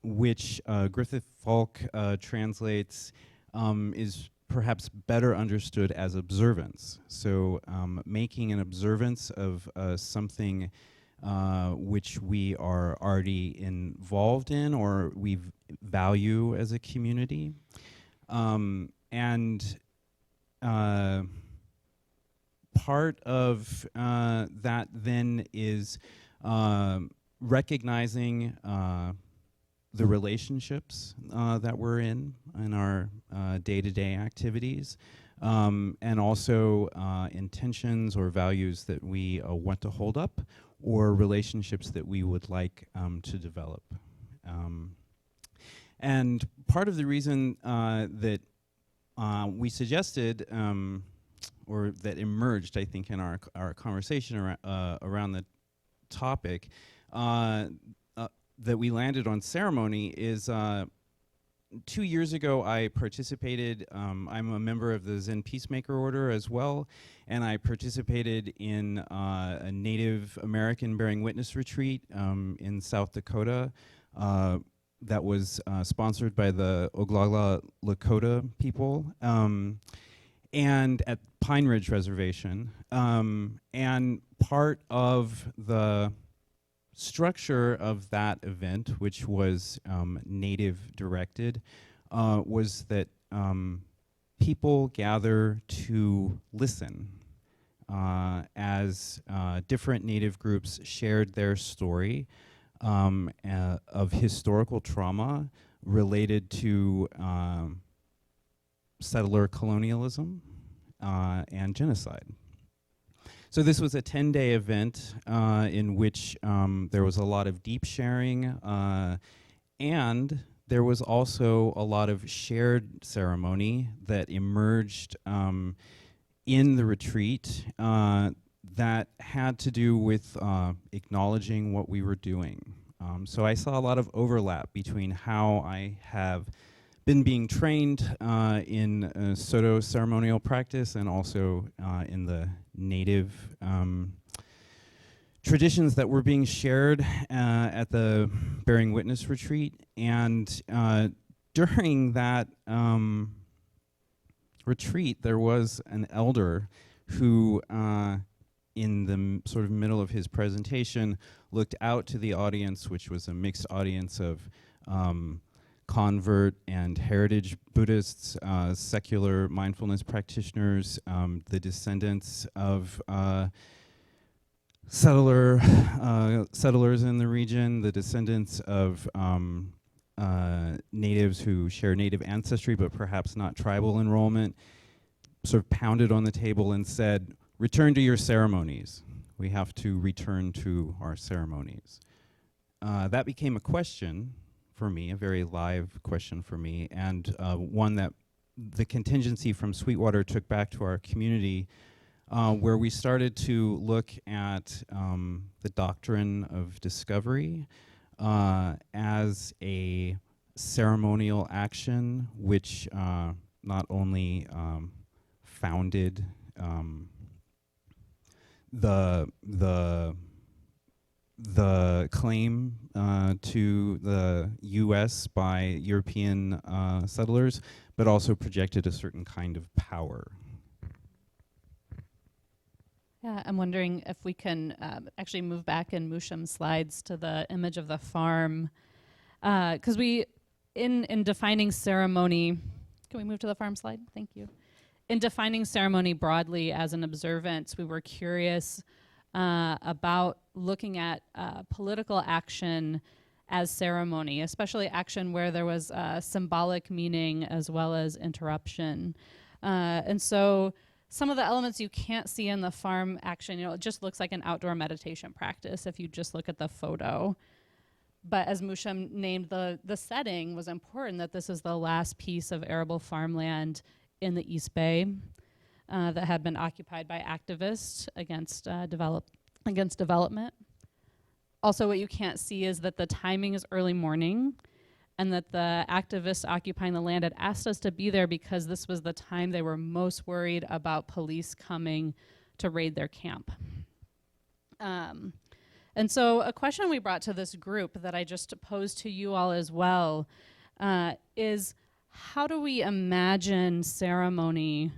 which Griffith Falk translates is perhaps better understood as observance. So making an observance of something which we are already involved in or we value as a community. And part of that then is recognizing the relationships that we're in our day-to-day activities, and also intentions or values that we want to hold up, or relationships that we would like to develop. And part of the reason that we suggested, or that emerged, I think, in our conversation around the topic, that we landed on ceremony is 2 years ago I participated, I'm a member of the Zen Peacemaker Order as well, and I participated in a Native American Bearing Witness retreat in South Dakota that was sponsored by the Oglala Lakota people, and at Pine Ridge Reservation. And part of the structure of that event, which was Native directed, was that people gather to listen as different Native groups shared their story of historical trauma related to settler colonialism and genocide. So this was a 10-day event in which there was a lot of deep sharing, and there was also a lot of shared ceremony that emerged in the retreat that had to do with acknowledging what we were doing. So I saw a lot of overlap between how I have been being trained in Soto ceremonial practice and also in the Native traditions that were being shared at the Bearing Witness retreat. And during that retreat, there was an elder who, in the sort of middle of his presentation, looked out to the audience, which was a mixed audience of convert and heritage Buddhists, secular mindfulness practitioners, the descendants of settlers in the region, the descendants of natives who share native ancestry but perhaps not tribal enrollment, sort of pounded on the table and said, "Return to your ceremonies. We have to return to our ceremonies." That became a question for me, a very live question for me, and one that the contingency from Sweetwater took back to our community, where we started to look at the doctrine of discovery as a ceremonial action which not only founded the claim to the U.S. by European settlers, but also projected a certain kind of power. Yeah, I'm wondering if we can actually move back in Musham's slides to the image of the farm. Because in defining ceremony, can we move to the farm slide? Thank you. In defining ceremony broadly as an observance, we were curious about looking at political action as ceremony, especially action where there was symbolic meaning as well as interruption. And so some of the elements you can't see in the farm action, it just looks like an outdoor meditation practice if you just look at the photo. But as Musham named, the setting was important, that this is the last piece of arable farmland in the East Bay that had been occupied by activists against development. Also, what you can't see is that the timing is early morning, and that the activists occupying the land had asked us to be there because this was the time they were most worried about police coming to raid their camp. And so a question we brought to this group that I just posed to you all as well is, how do we imagine ceremony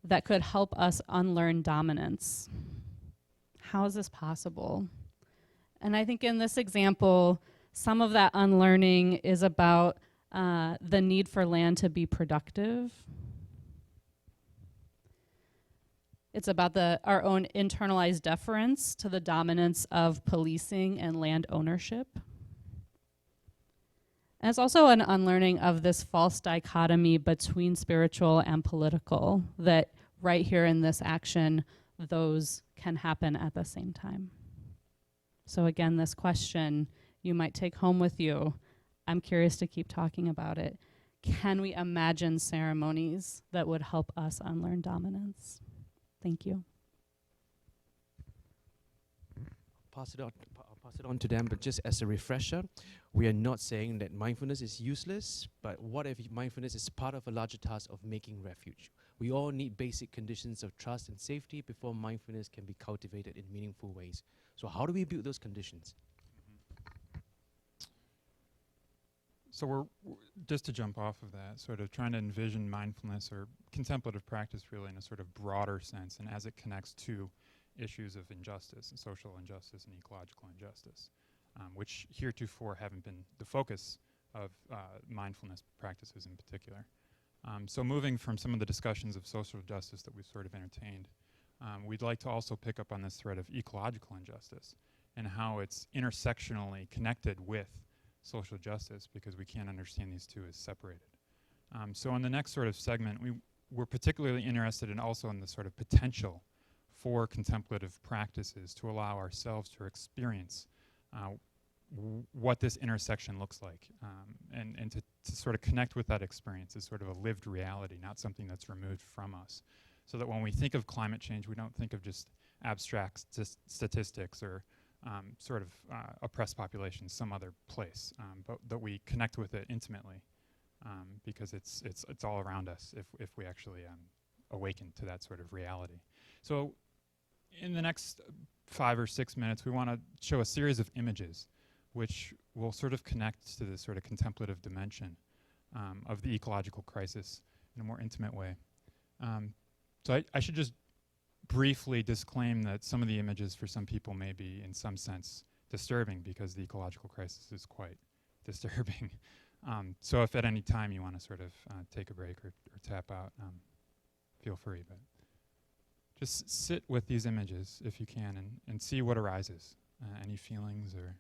that could help us unlearn dominance? How is this possible? And I think in this example, some of that unlearning is about the need for land to be productive. It's about our own internalized deference to the dominance of policing and land ownership. And it's also an unlearning of this false dichotomy between spiritual and political, that right here in this action, those can happen at the same time. So again, this question you might take home with you. I'm curious to keep talking about it. Can we imagine ceremonies that would help us unlearn dominance? Thank you. I'll pass it on to them, but just as a refresher, we are not saying that mindfulness is useless, but what if mindfulness is part of a larger task of making refuge? We all need basic conditions of trust and safety before mindfulness can be cultivated in meaningful ways. So how do we build those conditions? So just to jump off of that, sort of trying to envision mindfulness or contemplative practice really in a sort of broader sense, and as it connects to issues of injustice and social injustice and ecological injustice, which heretofore haven't been the focus of mindfulness practices in particular. So moving from some of the discussions of social justice that we've sort of entertained, we'd like to also pick up on this thread of ecological injustice and how it's intersectionally connected with social justice, because we can't understand these two as separated. So in the next sort of segment, we're particularly interested in also in the sort of potential for contemplative practices to allow ourselves to experience what this intersection looks like, and to sort of connect with that experience as sort of a lived reality, not something that's removed from us. So that when we think of climate change, we don't think of just abstract statistics or sort of oppressed populations some other place, but that we connect with it intimately, because it's all around us if we actually awaken to that sort of reality. So in the next 5 or 6 minutes, we want to show a series of images which will sort of connect to this sort of contemplative dimension of the ecological crisis in a more intimate way. So I should just briefly disclaim that some of the images for some people may be in some sense disturbing, because the ecological crisis is quite disturbing. So if at any time you want to sort of take a break or tap out, feel free. But just sit with these images if you can, and see what arises. Any feelings or...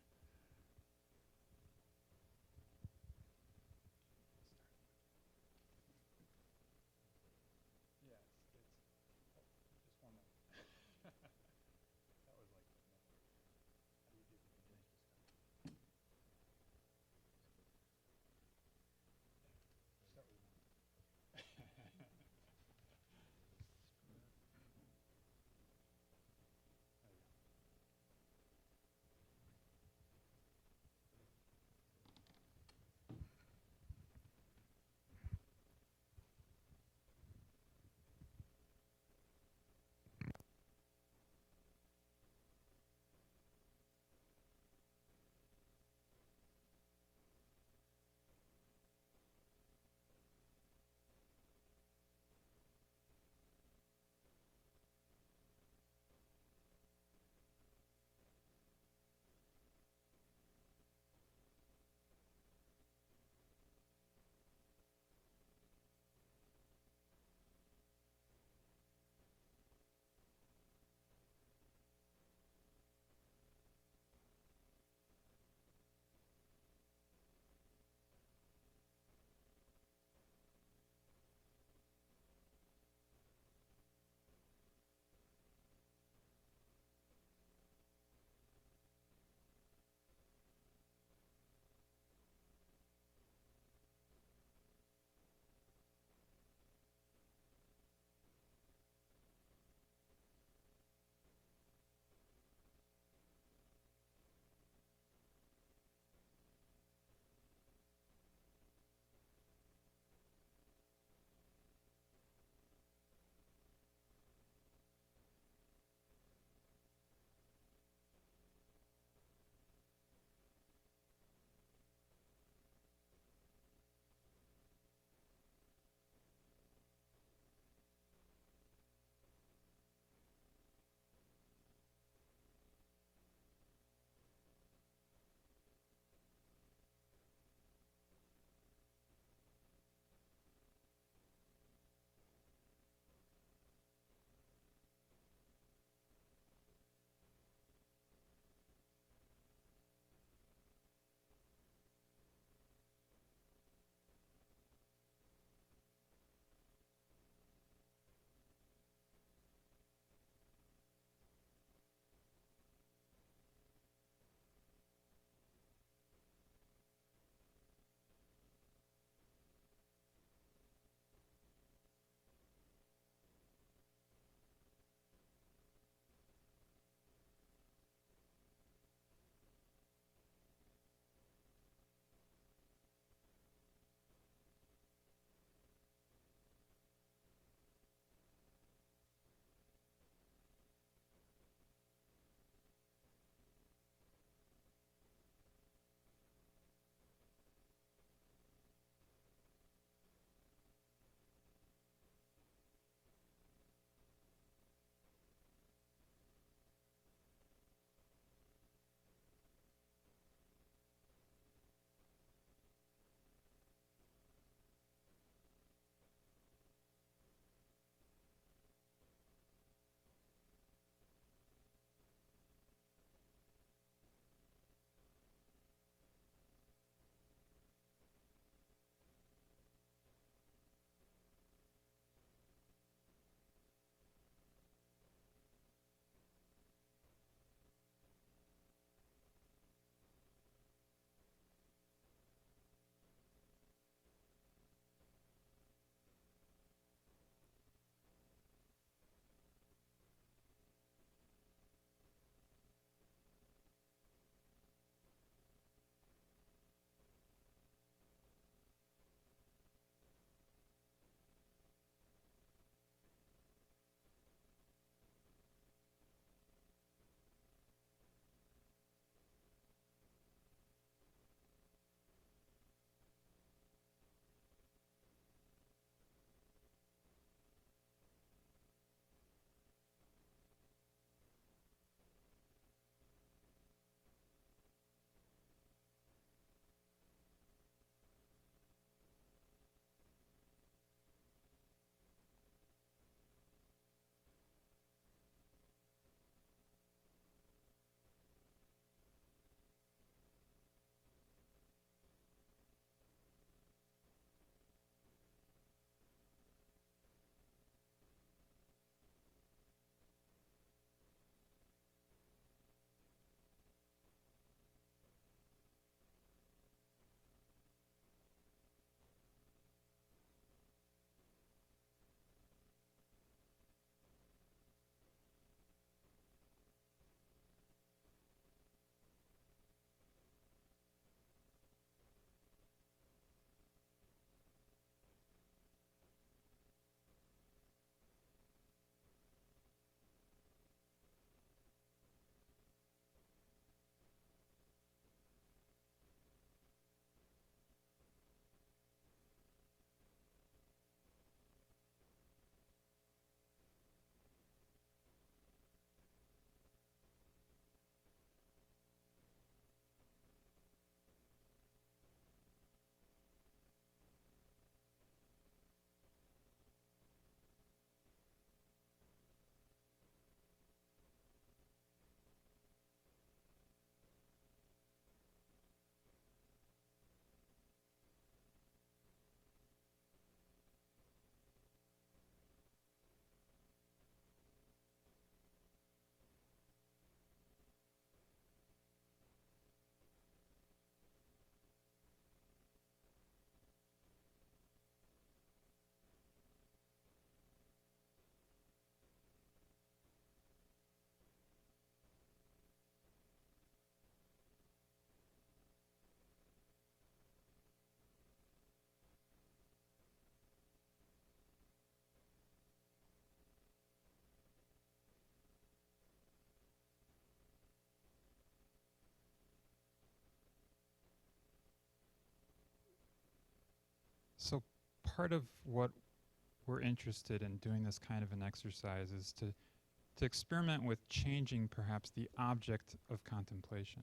So part of what we're interested in doing this kind of an exercise is to experiment with changing perhaps the object of contemplation.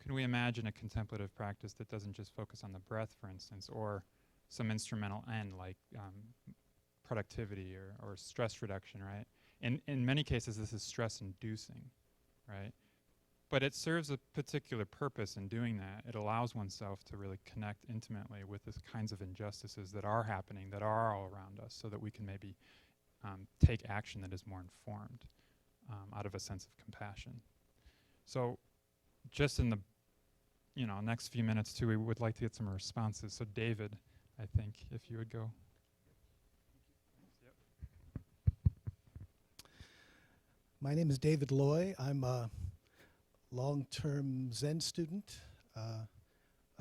Can we imagine a contemplative practice that doesn't just focus on the breath, for instance, or some instrumental end like productivity or stress reduction, right? In many cases, this is stress-inducing, right? But it serves a particular purpose in doing that. It allows oneself to really connect intimately with the kinds of injustices that are happening, that are all around us, so that we can maybe take action that is more informed out of a sense of compassion. So just in the next few minutes too, we would like to get some responses. So David, I think, if you would go. My name is David Loy. I'm a long-term Zen student, a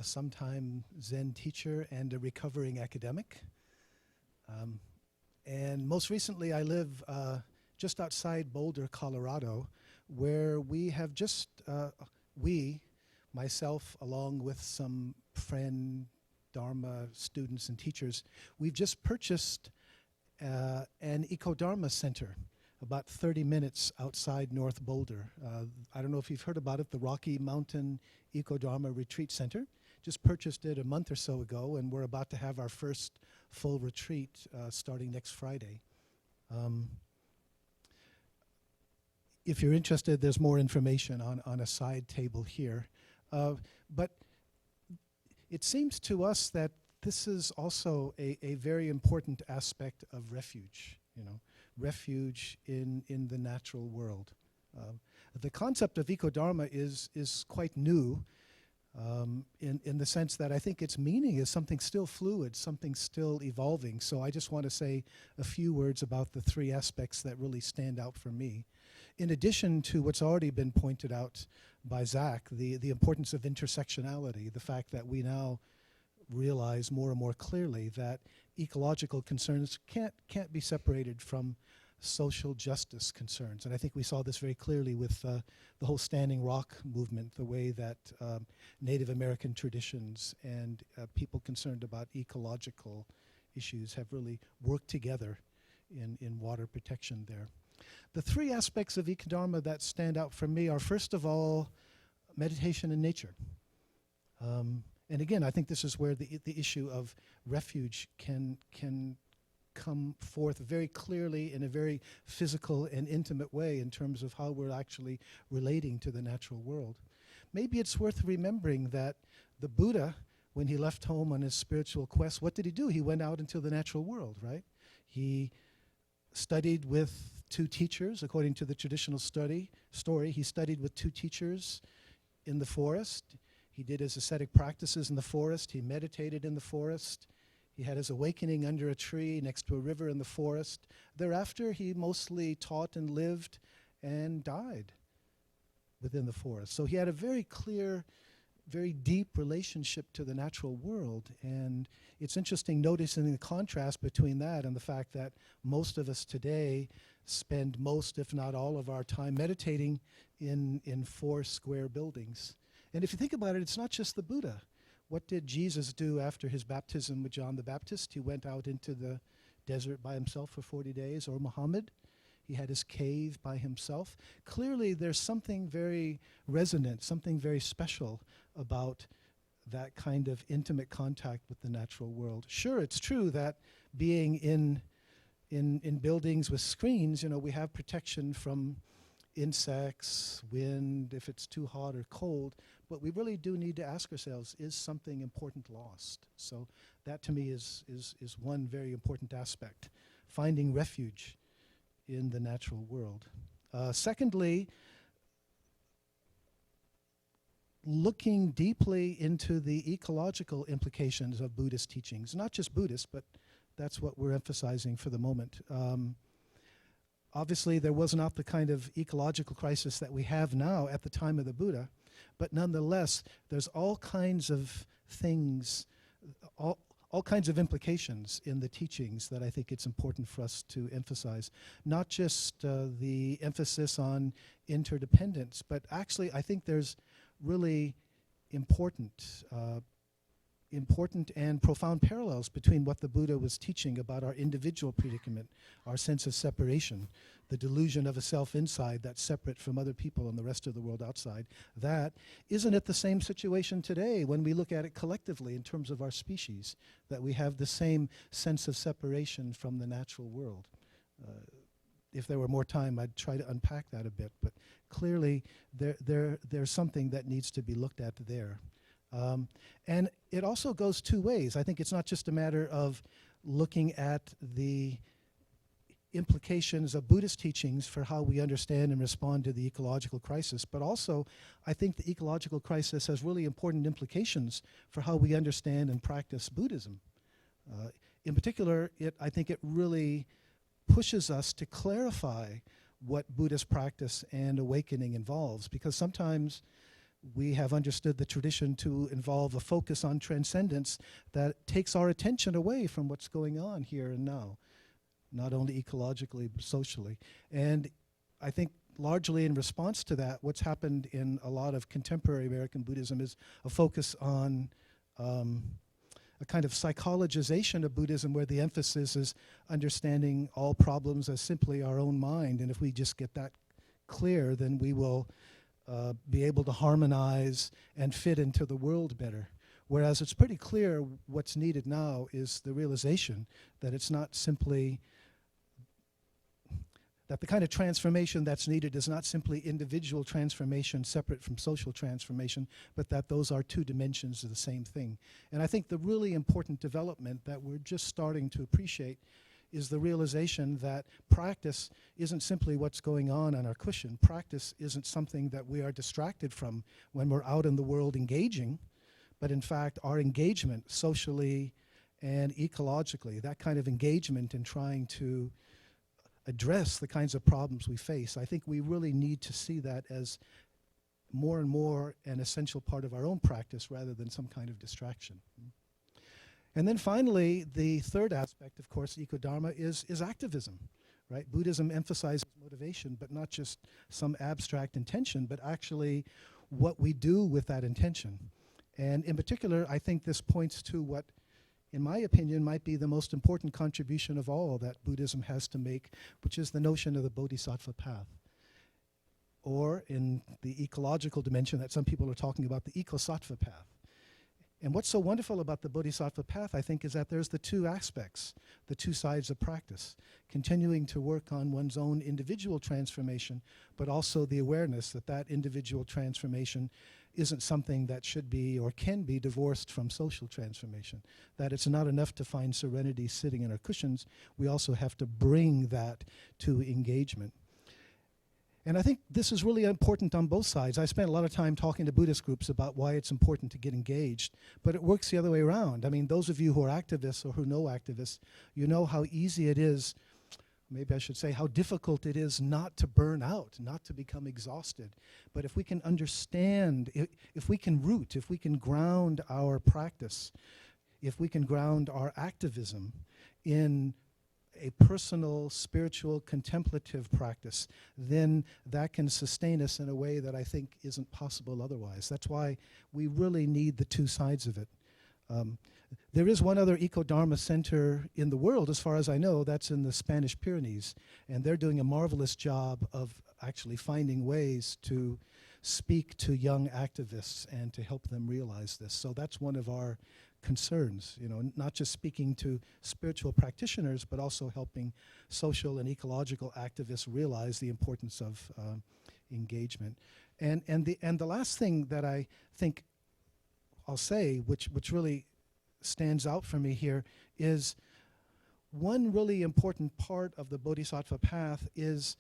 sometime Zen teacher, and a recovering academic. And most recently, I live just outside Boulder, Colorado, where we have just, myself, along with some friend Dharma students and teachers, we've just purchased an Eco-Dharma center about 30 minutes outside North Boulder. I don't know if you've heard about it, the Rocky Mountain Eco-Dharma Retreat Center. Just purchased it a month or so ago, and we're about to have our first full retreat starting next Friday. If you're interested, there's more information on a side table here. But it seems to us that this is also a very important aspect of refuge, refuge in the natural world. The concept of Eco-Dharma is quite new. In the sense that I think its meaning is something still fluid, something still evolving. So I just want to say a few words about the three aspects that really stand out for me. In addition to what's already been pointed out by Zach, the importance of intersectionality, the fact that we now realize more and more clearly that ecological concerns can't be separated from social justice concerns. And I think we saw this very clearly with the whole Standing Rock movement, the way that Native American traditions and people concerned about ecological issues have really worked together in water protection there. The three aspects of Eco-Dharma that stand out for me are, first of all, meditation in nature. And again, I think this is where the issue of refuge can come forth very clearly in a very physical and intimate way in terms of how we're actually relating to the natural world. Maybe it's worth remembering that the Buddha, when he left home on his spiritual quest, what did he do? He went out into the natural world, right? He studied with two teachers, according to the traditional story. He studied with two teachers in the forest. He did his ascetic practices in the forest. He meditated in the forest. He had his awakening under a tree next to a river in the forest. Thereafter, he mostly taught and lived and died within the forest. So he had a very clear, very deep relationship to the natural world. And it's interesting noticing the contrast between that and the fact that most of us today spend most, if not all, of our time meditating in 4 square buildings. And if you think about it, it's not just the Buddha. What did Jesus do after his baptism with John the Baptist? He went out into the desert by himself for 40 days. Or Muhammad, he had his cave by himself. Clearly, there's something very resonant, something very special about that kind of intimate contact with the natural world. Sure, it's true that being in buildings with screens, we have protection from insects, wind, if it's too hot or cold, but we really do need to ask ourselves, is something important lost? So that to me is one very important aspect, finding refuge in the natural world. Secondly, looking deeply into the ecological implications of Buddhist teachings, not just Buddhist, but that's what we're emphasizing for the moment. Obviously, there was not the kind of ecological crisis that we have now at the time of the Buddha, but nonetheless, there's all kinds of things, all kinds of implications in the teachings that I think it's important for us to emphasize. Not just the emphasis on interdependence, but actually I think there's really important important and profound parallels between what the Buddha was teaching about our individual predicament, our sense of separation, the delusion of a self inside that's separate from other people and the rest of the world outside. That isn't it the same situation today when we look at it collectively in terms of our species, that we have the same sense of separation from the natural world? If there were more time, I'd try to unpack that a bit, but clearly there's something that needs to be looked at there. And it also goes two ways. I think it's not just a matter of looking at the implications of Buddhist teachings for how we understand and respond to the ecological crisis, but also I think the ecological crisis has really important implications for how we understand and practice Buddhism. In particular, I think it really pushes us to clarify what Buddhist practice and awakening involves, because sometimes we have understood the tradition to involve a focus on transcendence that takes our attention away from what's going on here and now, not only ecologically, but socially. And I think largely in response to that, what's happened in a lot of contemporary American Buddhism is a focus on a kind of psychologization of Buddhism, where the emphasis is understanding all problems as simply our own mind. And if we just get that clear, then we will be able to harmonize and fit into the world better. Whereas it's pretty clear what's needed now is the realization that it's not simply, that the kind of transformation that's needed is not simply individual transformation separate from social transformation, but that those are two dimensions of the same thing. And I think the really important development that we're just starting to appreciate is the realization that practice isn't simply what's going on our cushion. Practice isn't something that we are distracted from when we're out in the world engaging, but in fact our engagement socially and ecologically, that kind of engagement in trying to address the kinds of problems we face, I think we really need to see that as more and more an essential part of our own practice rather than some kind of distraction. And then finally, the third aspect, of course, eco-dharma is activism, right? Buddhism emphasizes motivation, but not just some abstract intention, but actually what we do with that intention. And in particular, I think this points to what, in my opinion, might be the most important contribution of all that Buddhism has to make, which is the notion of the bodhisattva path. Or in the ecological dimension that some people are talking about, the eco-sattva path. And what's so wonderful about the bodhisattva path, I think, is that there's the two aspects, the two sides of practice, continuing to work on one's own individual transformation, but also the awareness that that individual transformation isn't something that should be or can be divorced from social transformation, that it's not enough to find serenity sitting in our cushions, we also have to bring that to engagement. And I think this is really important on both sides. I spent a lot of time talking to Buddhist groups about why it's important to get engaged, but it works the other way around. I mean, those of you who are activists or who know activists, you know how easy it is, maybe I should say how difficult it is not to burn out, not to become exhausted. But if we can understand, if we can root, if we can ground our practice, if we can ground our activism in a personal, spiritual, contemplative practice, then that can sustain us in a way that I think isn't possible otherwise. That's why we really need the two sides of it. There is one other eco-dharma center in the world, as far as I know, that's in the Spanish Pyrenees, and they're doing a marvelous job of actually finding ways to speak to young activists and to help them realize this. So that's one of our concerns, you know, not just speaking to spiritual practitioners, but also helping social and ecological activists realize the importance of engagement. And the last thing that I think I'll say, which really stands out for me here, is one really important part of the bodhisattva path is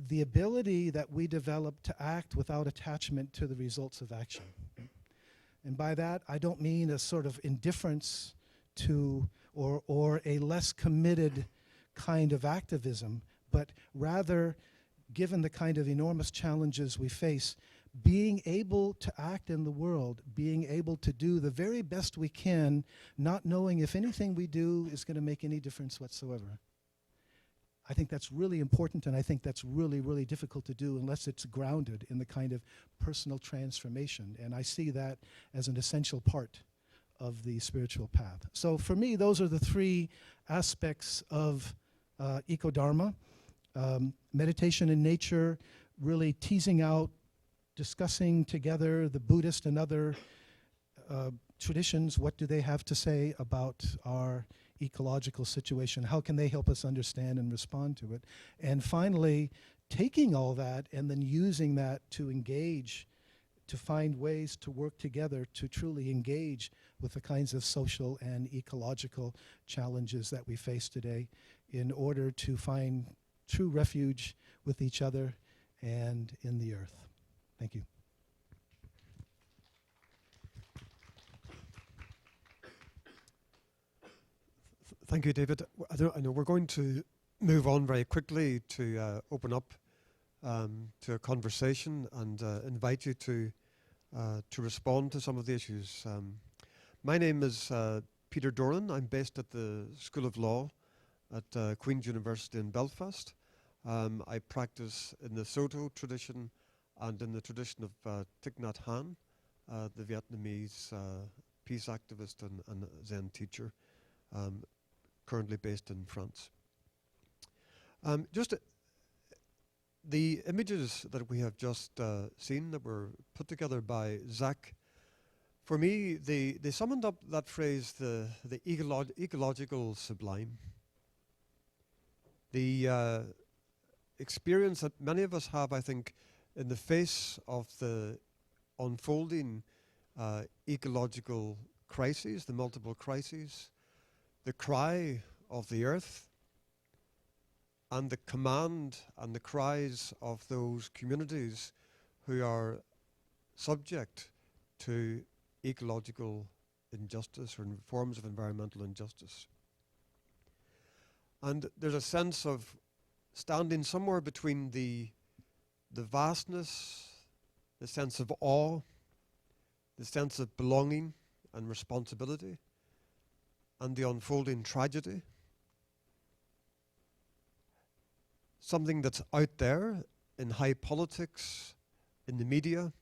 the ability that we develop to act without attachment to the results of action. And by that, I don't mean a sort of indifference to or a less committed kind of activism, but rather, given the kind of enormous challenges we face, being able to act in the world, being able to do the very best we can, not knowing if anything we do is going to make any difference whatsoever. I think that's really important, and I think that's really, really difficult to do unless it's grounded in the kind of personal transformation. And I see that as an essential part of the spiritual path. So for me, those are the three aspects of eco-dharma. Meditation in nature, really teasing out, discussing together the Buddhist and other traditions. What do they have to say about our ecological situation? How can they help us understand and respond to it? And finally, taking all that and then using that to engage, to find ways to work together to truly engage with the kinds of social and ecological challenges that we face today in order to find true refuge with each other and in the earth. Thank you. Thank you, David. I know we're going to move on very quickly to open up to a conversation and invite you to respond to some of the issues. My name is Peter Doran. I'm based at the School of Law at Queen's University in Belfast. I practice in the Soto tradition and in the tradition of Thich Nhat Hanh, the Vietnamese peace activist and Zen teacher, currently based in France. The images that we have just seen that were put together by Zach, for me, they summoned up that phrase, the ecological sublime. The experience that many of us have, I think, in the face of the unfolding ecological crises, the multiple crises, the cry of the earth, and the command and the cries of those communities who are subject to ecological injustice or forms of environmental injustice. And there's a sense of standing somewhere between the vastness, the sense of awe, the sense of belonging and responsibility, and the unfolding tragedy. Something that's out there in high politics, in the media,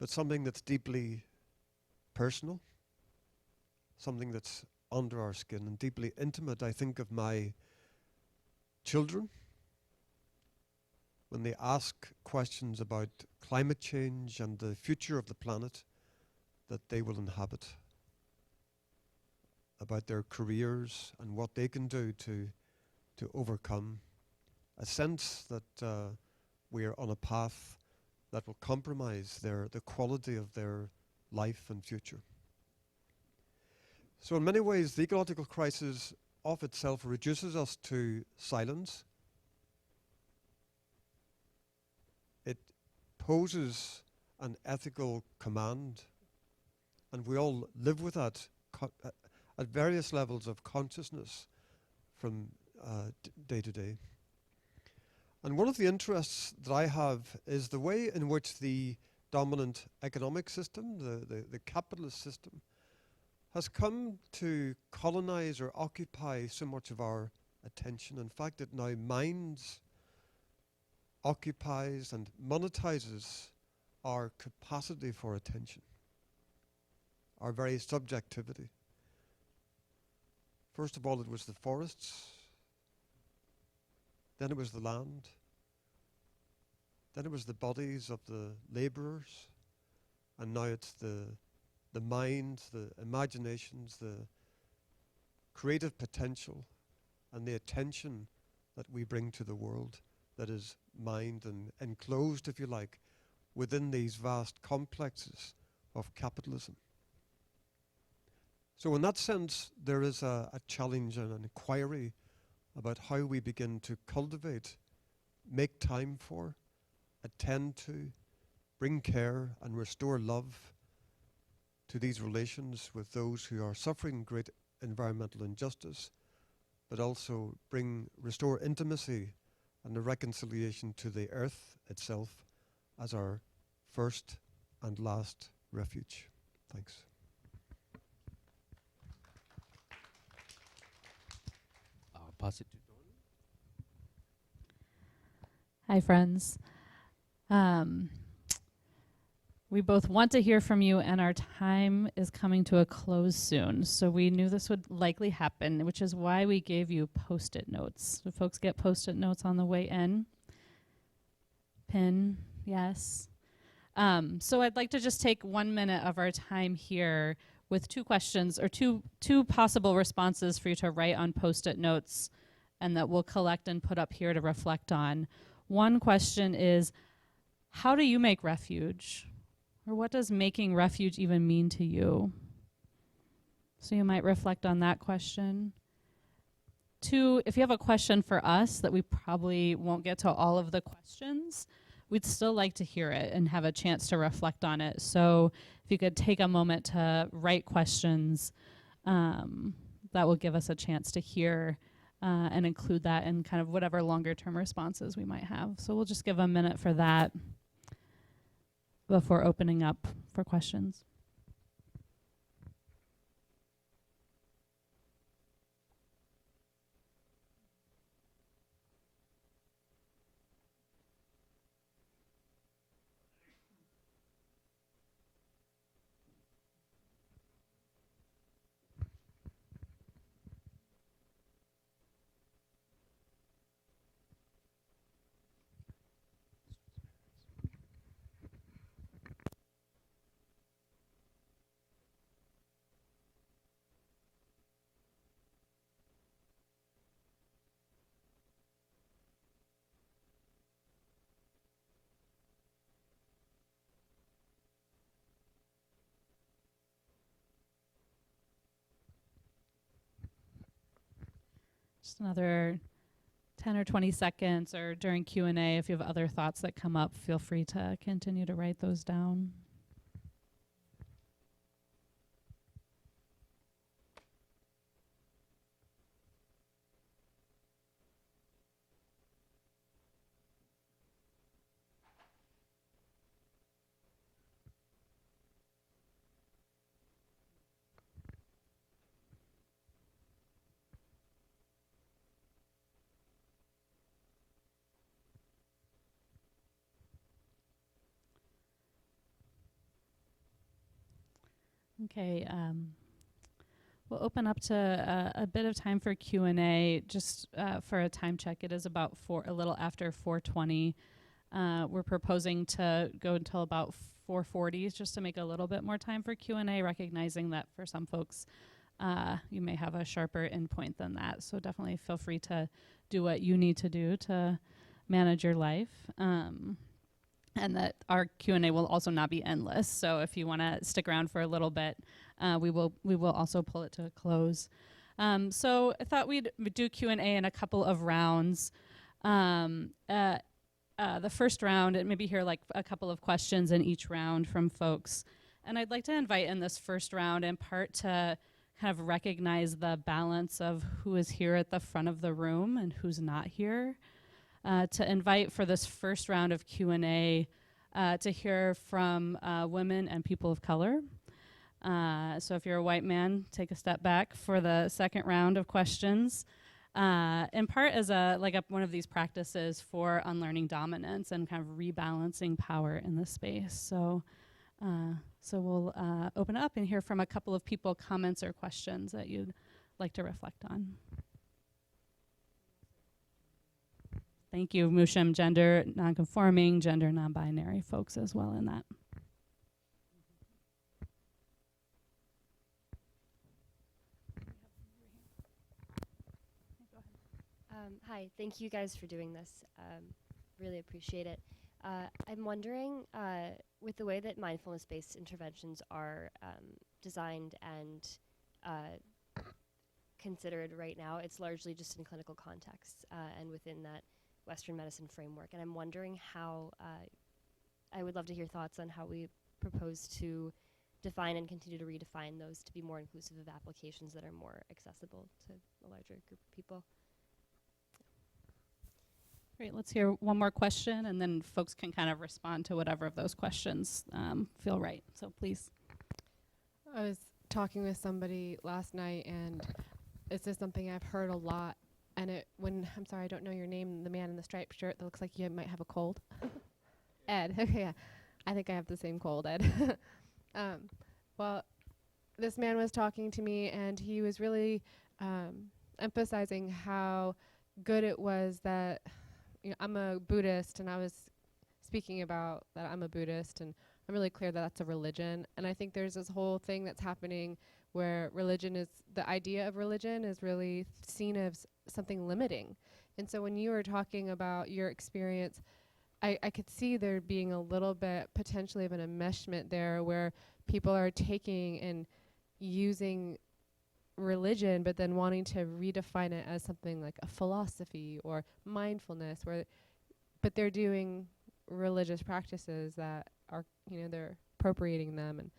but something that's deeply personal, something that's under our skin and deeply intimate. I think of my children when they ask questions about climate change and the future of the planet that they will inhabit, about their careers and what they can do to overcome a sense that we are on a path that will compromise the quality of their life and future. So in many ways, the ecological crisis of itself reduces us to silence. It poses an ethical command, and we all live with that at various levels of consciousness from day to day. And one of the interests that I have is the way in which the dominant economic system, the capitalist system, has come to colonize or occupy so much of our attention. In fact, it now mines, occupies, and monetizes our capacity for attention, our very subjectivity. First of all, it was the forests. Then it was the land. Then it was the bodies of the laborers. And now it's the mind, the imaginations, the creative potential, and the attention that we bring to the world that is mined and enclosed, if you like, within these vast complexes of capitalism. So in that sense, there is a challenge and an inquiry about how we begin to cultivate, make time for, attend to, bring care and restore love to these relations with those who are suffering great environmental injustice, but also restore intimacy and a reconciliation to the earth itself as our first and last refuge. Thanks. I'll pass it to Dawn. Hi, friends. We both want to hear from you, and our time is coming to a close soon. So we knew this would likely happen, which is why we gave you Post-it notes. So folks get Post-it notes on the way in. Pin, yes. So I'd like to just take 1 minute of our time here with two questions or two possible responses for you to write on Post-it notes and that we'll collect and put up here to reflect on. One question is, how do you make refuge? Or what does making refuge even mean to you? So you might reflect on that question. Two, if you have a question for us that we probably won't get to all of the questions, we'd still like to hear it and have a chance to reflect on it. So if you could take a moment to write questions, that will give us a chance to hear and include that in kind of whatever longer term responses we might have. So we'll just give a minute for that before opening up for questions. Just another 10 or 20 seconds, or during Q&A, if you have other thoughts that come up, feel free to continue to write those down. Okay, we'll open up to a bit of time for Q&A. Just for a time check, it is about a little after 4:20. We're proposing to go until about 4:40, just to make a little bit more time for Q&A, recognizing that for some folks, you may have a sharper endpoint than that. So definitely feel free to do what you need to do to manage your life. And that our Q&A will also not be endless. So if you want to stick around for a little bit, we will also pull it to a close. So I thought we'd do Q&A in a couple of rounds. The first round, and maybe hear like a couple of questions in each round from folks. And I'd like to invite in this first round in part to kind of recognize the balance of who is here at the front of the room and who's not here. To invite for this first round of Q&A to hear from women and people of color. So if you're a white man, take a step back for the second round of questions. In part as one of these practices for unlearning dominance and kind of rebalancing power in the space. So we'll open it up and hear from a couple of people, comments or questions that you'd like to reflect on. Thank you, Musham, gender nonconforming, gender non-binary folks as well in that. Hi, thank you guys for doing this. Really appreciate it. I'm wondering, with the way that mindfulness-based interventions are designed and considered right now, it's largely just in clinical contexts and within that Western medicine framework. And I'm wondering how, I would love to hear thoughts on how we propose to define and continue to redefine those to be more inclusive of applications that are more accessible to a larger group of people. Great, let's hear one more question and then folks can kind of respond to whatever of those questions feel right. So please. I was talking with somebody last night and this is something I've heard a lot. And I'm sorry, I don't know your name, the man in the striped shirt that looks like you might have a cold. Ed, okay, yeah. I think I have the same cold, Ed. Well, this man was talking to me, and he was really emphasizing how good it was that I'm a Buddhist, and I was speaking about that I'm a Buddhist, and I'm really clear that that's a religion. And I think there's this whole thing that's happening where religion is, the idea of religion is really seen as something limiting. And so when you were talking about your experience, I could see there being a little bit potentially of an enmeshment there where people are taking and using religion, but then wanting to redefine it as something like a philosophy or mindfulness, but they're doing religious practices that are, they're appropriating them. And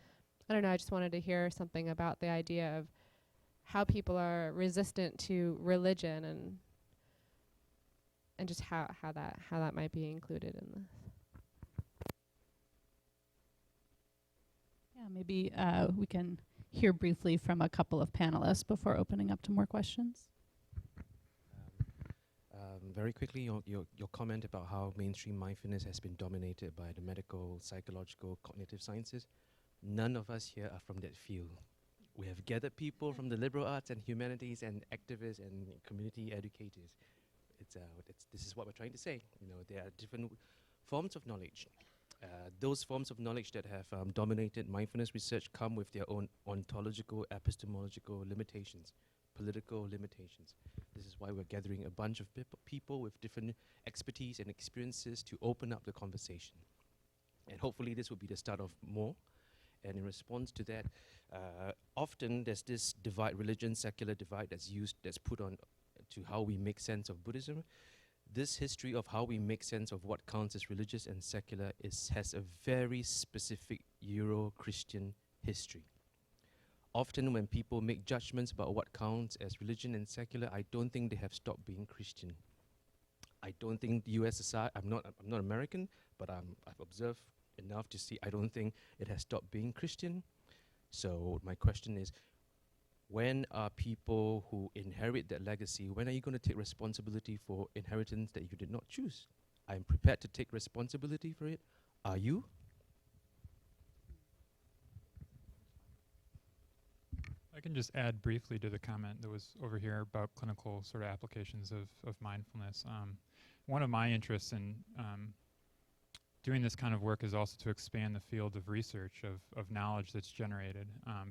I don't know, I just wanted to hear something about the idea of how people are resistant to religion and just how that might be included in this. Yeah, maybe we can hear briefly from a couple of panelists before opening up to more questions. Very quickly, your comment about how mainstream mindfulness has been dominated by the medical, psychological, cognitive sciences. None of us here are from that field. We have gathered people from the liberal arts and humanities and activists and community educators. This is what we're trying to say. There are different forms of knowledge. Those forms of knowledge that have dominated mindfulness research come with their own ontological, epistemological limitations, political limitations. This is why we're gathering a bunch of people with different expertise and experiences to open up the conversation. And hopefully this will be the start of more. And in response to that, often there's this divide, religion, secular divide that's put on to how we make sense of Buddhism. This history of how we make sense of what counts as religious and secular has a very specific Euro-Christian history. Often when people make judgments about what counts as religion and secular, I don't think they have stopped being Christian. I don't think the US society, I'm not American, but I've observed enough to see, I don't think it has stopped being Christian. So my question is, when are people who inherit that legacy, when are you going to take responsibility for inheritance that you did not choose? I'm prepared to take responsibility for it. Are you? I can just add briefly to the comment that was over here about clinical sort of applications of mindfulness. One of my interests in doing this kind of work is also to expand the field of research, of knowledge that's generated,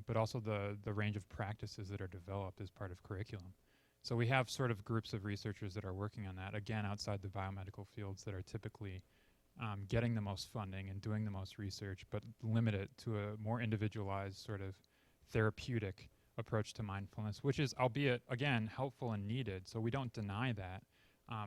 but also the range of practices that are developed as part of curriculum. So we have sort of groups of researchers that are working on that, again, outside the biomedical fields that are typically getting the most funding and doing the most research, but limit it to a more individualized sort of therapeutic approach to mindfulness, which is, albeit, again, helpful and needed, so we don't deny that.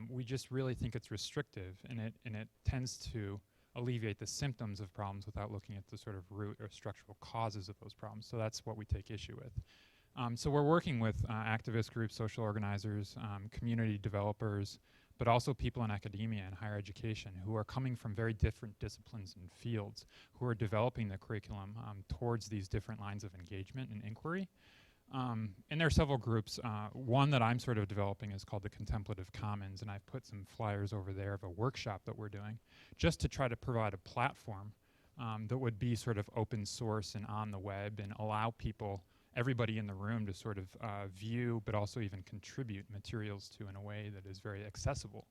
We just really think it's restrictive, and it tends to alleviate the symptoms of problems without looking at the sort of root or structural causes of those problems. So that's what we take issue with. So we're working with activist groups, social organizers, community developers, but also people in academia and higher education who are coming from very different disciplines and fields, who are developing the curriculum towards these different lines of engagement and inquiry. And there are several groups. One that I'm sort of developing is called the Contemplative Commons, and I've put some flyers over there of a workshop that we're doing just to try to provide a platform that would be sort of open source and on the web and allow people, everybody in the room, to sort of view but also even contribute materials to in a way that is very accessible,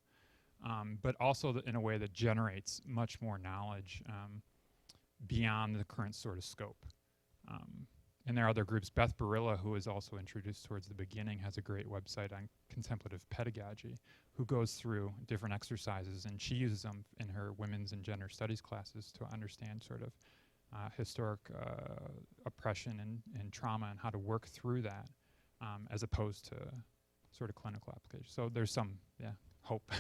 but also in a way that generates much more knowledge beyond the current sort of scope. And there are other groups. Beth Barilla, who was also introduced towards the beginning, has a great website on contemplative pedagogy, who goes through different exercises, and she uses them in her women's and gender studies classes to understand sort of historic oppression and trauma and how to work through that as opposed to sort of clinical application. So there's some, hope.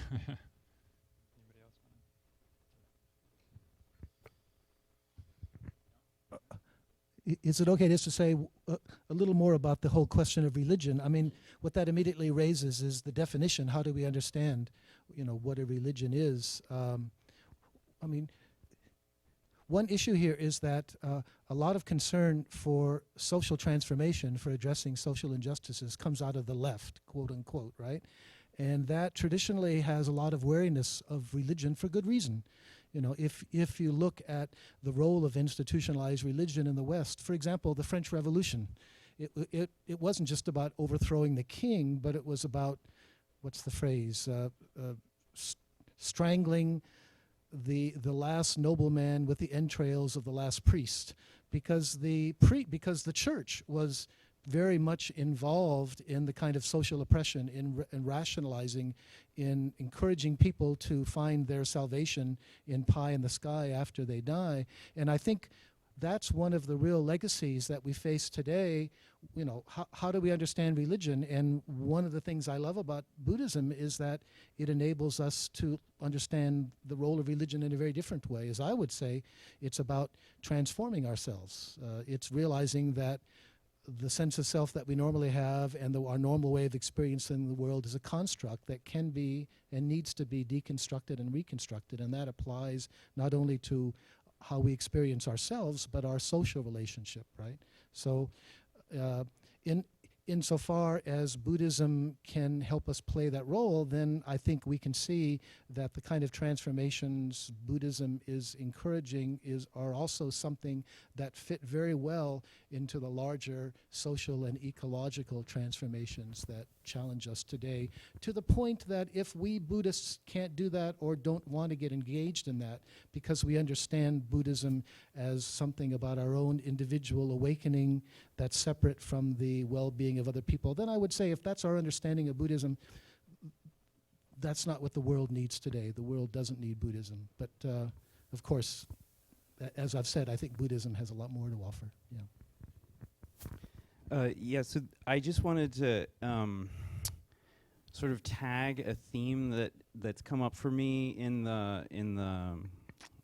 Is it okay just to say a little more about the whole question of religion? I mean, what that immediately raises is the definition. How do we understand, what a religion is? I mean, one issue here is that a lot of concern for social transformation, for addressing social injustices, comes out of the left, quote unquote, right? And that traditionally has a lot of wariness of religion for good reason. You know, if you look at the role of institutionalized religion in the West, for example, the French Revolution, it wasn't just about overthrowing the king, but it was about, what's the phrase, strangling the last nobleman with the entrails of the last priest, because the church was very much involved in the kind of social oppression, in rationalizing, in encouraging people to find their salvation in pie in the sky after they die. And I think that's one of the real legacies that we face today. You know, how do we understand religion? And one of the things I love about Buddhism is that it enables us to understand the role of religion in a very different way. As I would say, it's about transforming ourselves. It's realizing that the sense of self that we normally have and our normal way of experiencing the world is a construct that can be and needs to be deconstructed and reconstructed. And that applies not only to how we experience ourselves, but our social relationship, right? So insofar as Buddhism can help us play that role, then I think we can see that the kind of transformations Buddhism is encouraging are also something that fit very well into the larger social and ecological transformations that challenge us today, to the point that if we Buddhists can't do that or don't want to get engaged in that because we understand Buddhism as something about our own individual awakening that's separate from the well-being of other people, then I would say if that's our understanding of Buddhism, that's not what the world needs today. The world doesn't need Buddhism. But of course, as I've said, I think Buddhism has a lot more to offer. Yeah. Yeah, so I just wanted to sort of tag a theme that's come up for me in the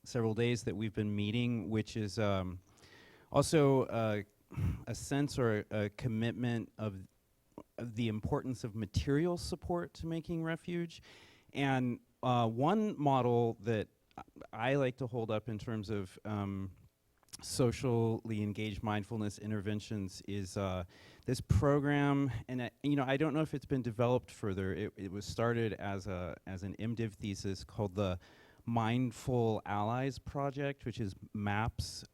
several days that we've been meeting, which is also a sense or a commitment of the importance of material support to making refuge. And one model that I like to hold up in terms of socially engaged mindfulness interventions is this program, and I don't know if it's been developed further. It was started as an MDiv thesis called the Mindful Allies Project, which is MAPS.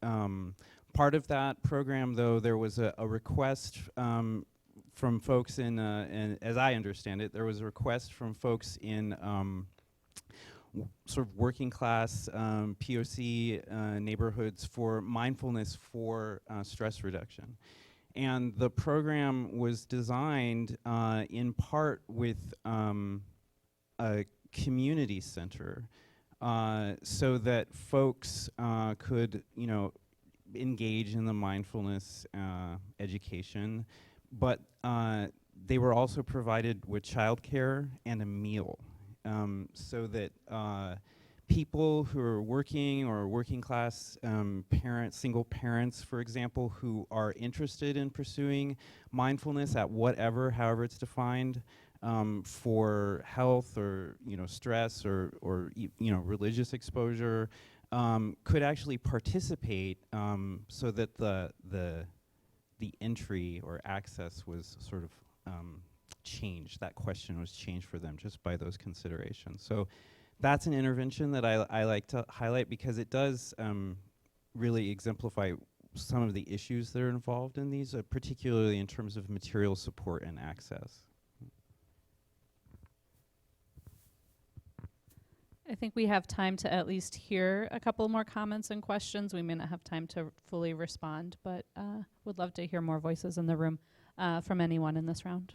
Part of that program, though, there was a request from folks in, and as I understand it, there was a request from folks in sort of working class POC neighborhoods for mindfulness for stress reduction. And the program was designed in part with a community center so that folks could, engage in the mindfulness education, but they were also provided with childcare and a meal. So that people who are working or working class parents, single parents, for example, who are interested in pursuing mindfulness at however it's defined, for health or stress or religious exposure, could actually participate, so that the entry or access was sort of changed. That question was changed for them just by those considerations. So that's an intervention that I like to highlight because it does really exemplify some of the issues that are involved in these, particularly in terms of material support and access. I think we have time to at least hear a couple more comments and questions. We may not have time to fully respond, but would love to hear more voices in the room from anyone in this round.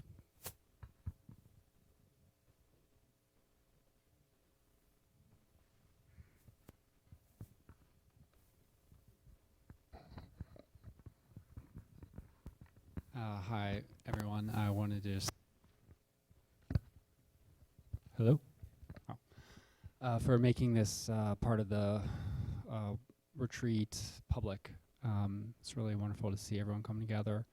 Hi, everyone. I wanted to just... Hello? Oh. For making this part of the retreat public. It's really wonderful to see everyone come together.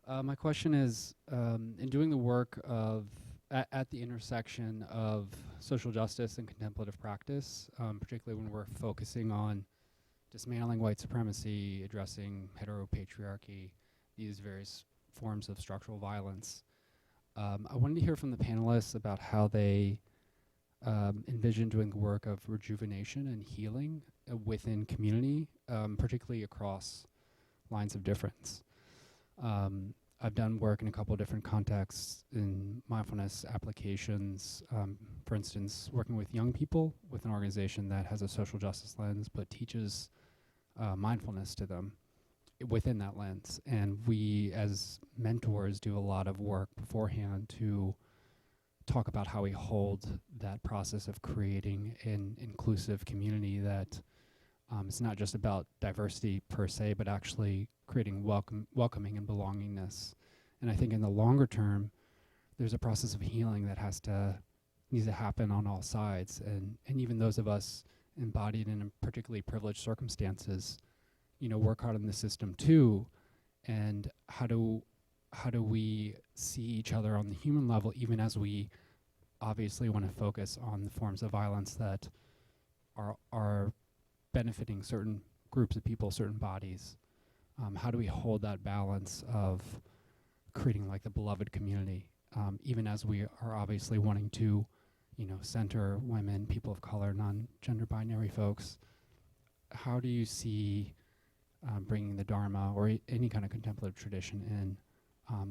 My question is, in doing the work of at the intersection of social justice and contemplative practice, particularly when we're focusing on dismantling white supremacy, addressing heteropatriarchy, these various forms of structural violence. I wanted to hear from the panelists about how they envision doing the work of rejuvenation and healing within community, particularly across lines of difference. I've done work in a couple of different contexts in mindfulness applications. For instance, working with young people with an organization that has a social justice lens but teaches mindfulness to them within that lens. And we, as mentors, do a lot of work beforehand to talk about how we hold that process of creating an inclusive community that it's not just about diversity per se, but actually creating welcoming and belongingness. And I think in the longer term, there's a process of healing that needs to happen on all sides. And even those of us embodied in particularly privileged circumstances, work hard in the system too. And how do we see each other on the human level, even as we obviously want to focus on the forms of violence that are benefiting certain groups of people, certain bodies? How do we hold that balance of creating like the beloved community, even as we are obviously wanting to, center women, people of color, non-gender binary folks? How do you see bringing the Dharma or any kind of contemplative tradition in,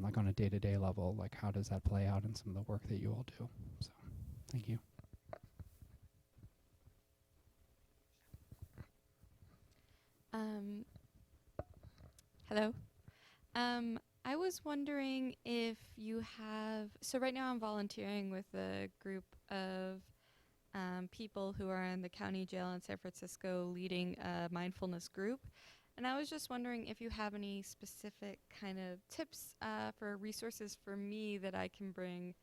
like on a day-to-day level? Like, how does that play out in some of the work that you all do? So, thank you. Hello. I was wondering if you have, so right now I'm volunteering with a group of people who are in the county jail in San Francisco leading a mindfulness group. And I was just wondering if you have any specific kind of tips for resources for me that I can bring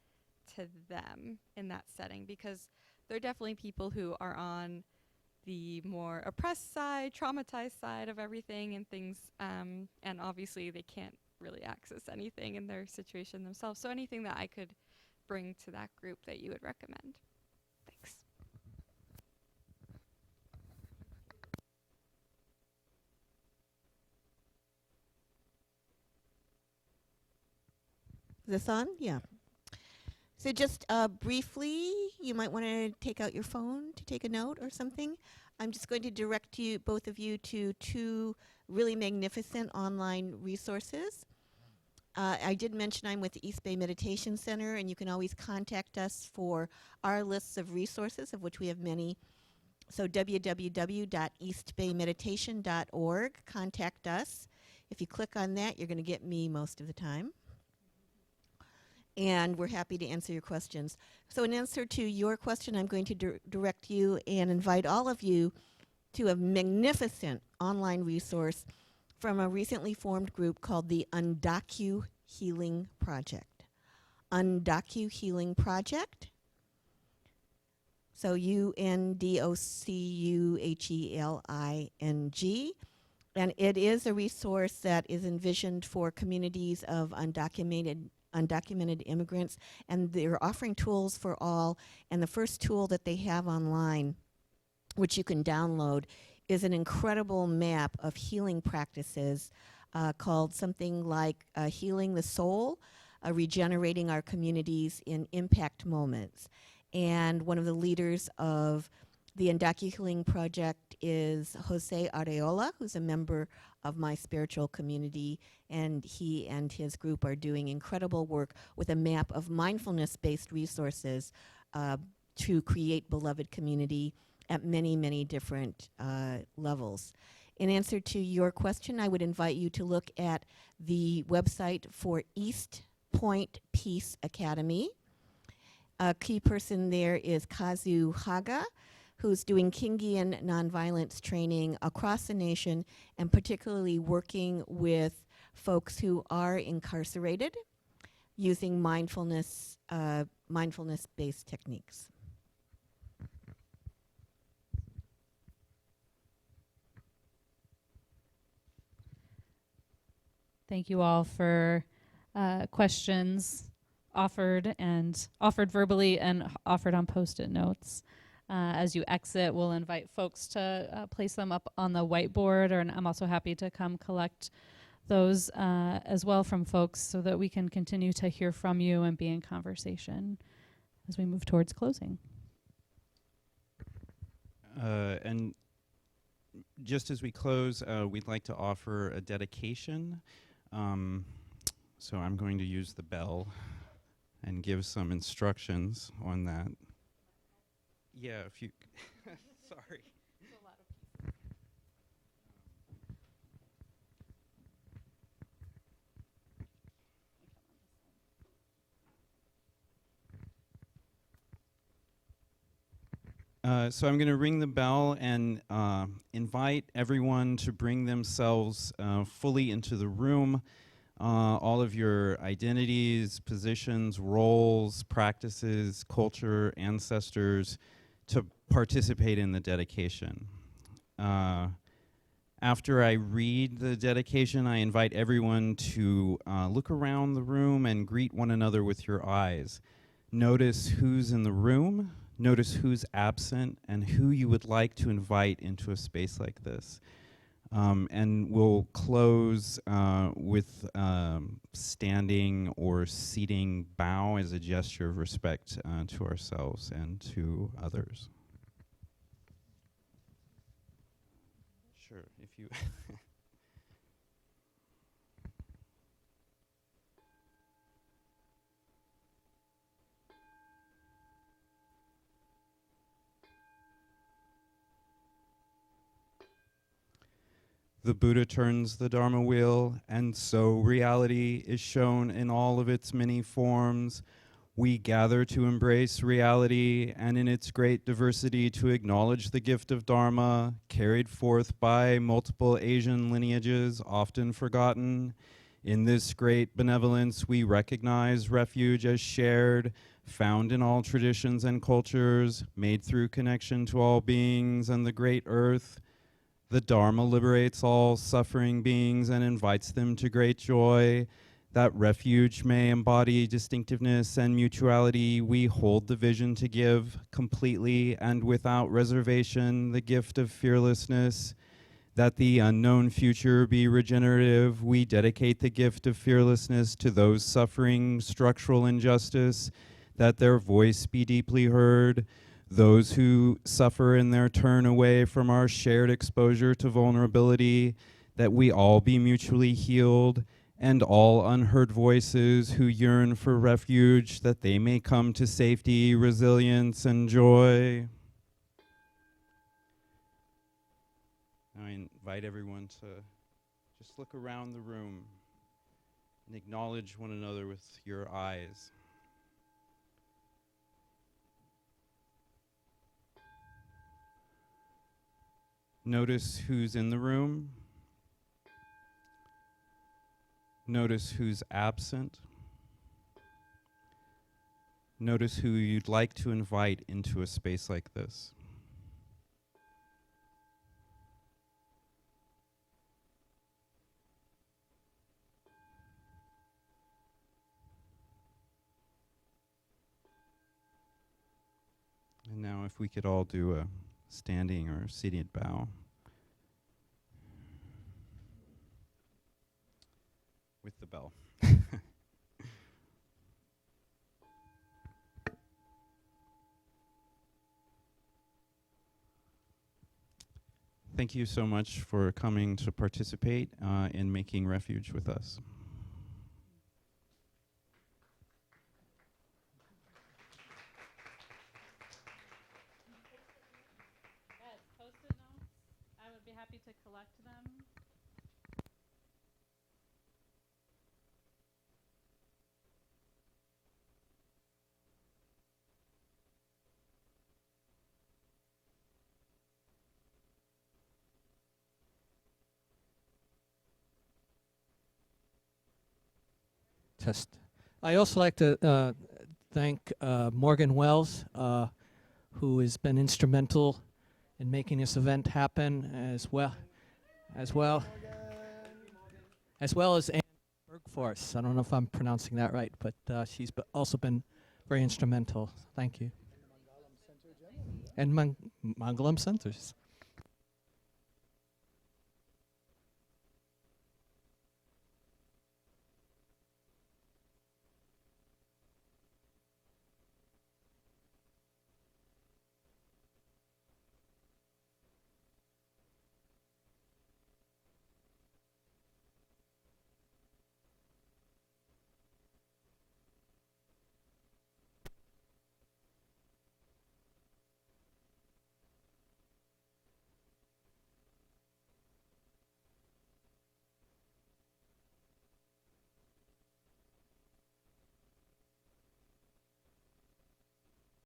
to them in that setting, because they're definitely people who are on the more oppressed side, traumatized side of everything and things, and obviously they can't really access anything in their situation themselves. So anything that I could bring to that group that you would recommend. Thanks. Is this on? Yeah. So just briefly, you might want to take out your phone to take a note or something. I'm just going to direct you, both of you, to two really magnificent online resources. I did mention I'm with the East Bay Meditation Center, and you can always contact us for our lists of resources, of which we have many. So www.eastbaymeditation.org, contact us. If you click on that, you're going to get me most of the time. And we're happy to answer your questions. So in answer to your question, I'm going to direct you and invite all of you to a magnificent online resource from a recently formed group called the Undocu Healing Project. Undocu Healing Project. So UNDOCUHELING. And it is a resource that is envisioned for communities of undocumented immigrants, and they're offering tools for all. And the first tool that they have online, which you can download, is an incredible map of healing practices called something like Healing the Soul, Regenerating Our Communities in Impact Moments. And one of the leaders of the Undocu Healing Project is Jose Areola, who's a member of my spiritual community, and he and his group are doing incredible work with a map of mindfulness-based resources to create beloved community at many, many different levels. In answer to your question, I would invite you to look at the website for East Point Peace Academy. A key person there is Kazu Haga, who's doing Kingian nonviolence training across the nation, and particularly working with folks who are incarcerated using mindfulness, mindfulness-based techniques. Thank you all for questions offered verbally and offered on Post-it notes. As you exit, we'll invite folks to place them up on the whiteboard, and I'm also happy to come collect those as well from folks so that we can continue to hear from you and be in conversation as we move towards closing. And just as we close, we'd like to offer a dedication. So I'm going to use the bell and give some instructions on that. Yeah, if you, sorry. So I'm going to ring the bell and invite everyone to bring themselves fully into the room. All of your identities, positions, roles, practices, culture, ancestors, to participate in the dedication. After I read the dedication, I invite everyone to look around the room and greet one another with your eyes. Notice who's in the room. Notice who's absent and who you would like to invite into a space like this. And we'll close with standing or seating bow as a gesture of respect to ourselves and to others. Sure, if you... The Buddha turns the Dharma wheel, and so reality is shown in all of its many forms. We gather to embrace reality and in its great diversity to acknowledge the gift of Dharma, carried forth by multiple Asian lineages, often forgotten. In this great benevolence, we recognize refuge as shared, found in all traditions and cultures, made through connection to all beings and the great earth. The Dharma liberates all suffering beings and invites them to great joy. That refuge may embody distinctiveness and mutuality. We hold the vision to give completely and without reservation the gift of fearlessness. That the unknown future be regenerative. We dedicate the gift of fearlessness to those suffering structural injustice, that their voice be deeply heard. Those who suffer in their turn away from our shared exposure to vulnerability, that we all be mutually healed, and all unheard voices who yearn for refuge, that they may come to safety, resilience, and joy. Now I invite everyone to just look around the room and acknowledge one another with your eyes. Notice who's in the room. Notice who's absent. Notice who you'd like to invite into a space like this. And now if we could all do a standing or seated bow. With the bell. Thank you so much for coming to participate in making Refuge with us. Yes, Post-it notes. I would be happy to collect them. Test. I also like to thank Morgan Wells, who has been instrumental in making this event happen, as well as Anne Bergforce. I don't know if I'm pronouncing that right, but she's also been very instrumental. Thank you. And Mangalam Centers.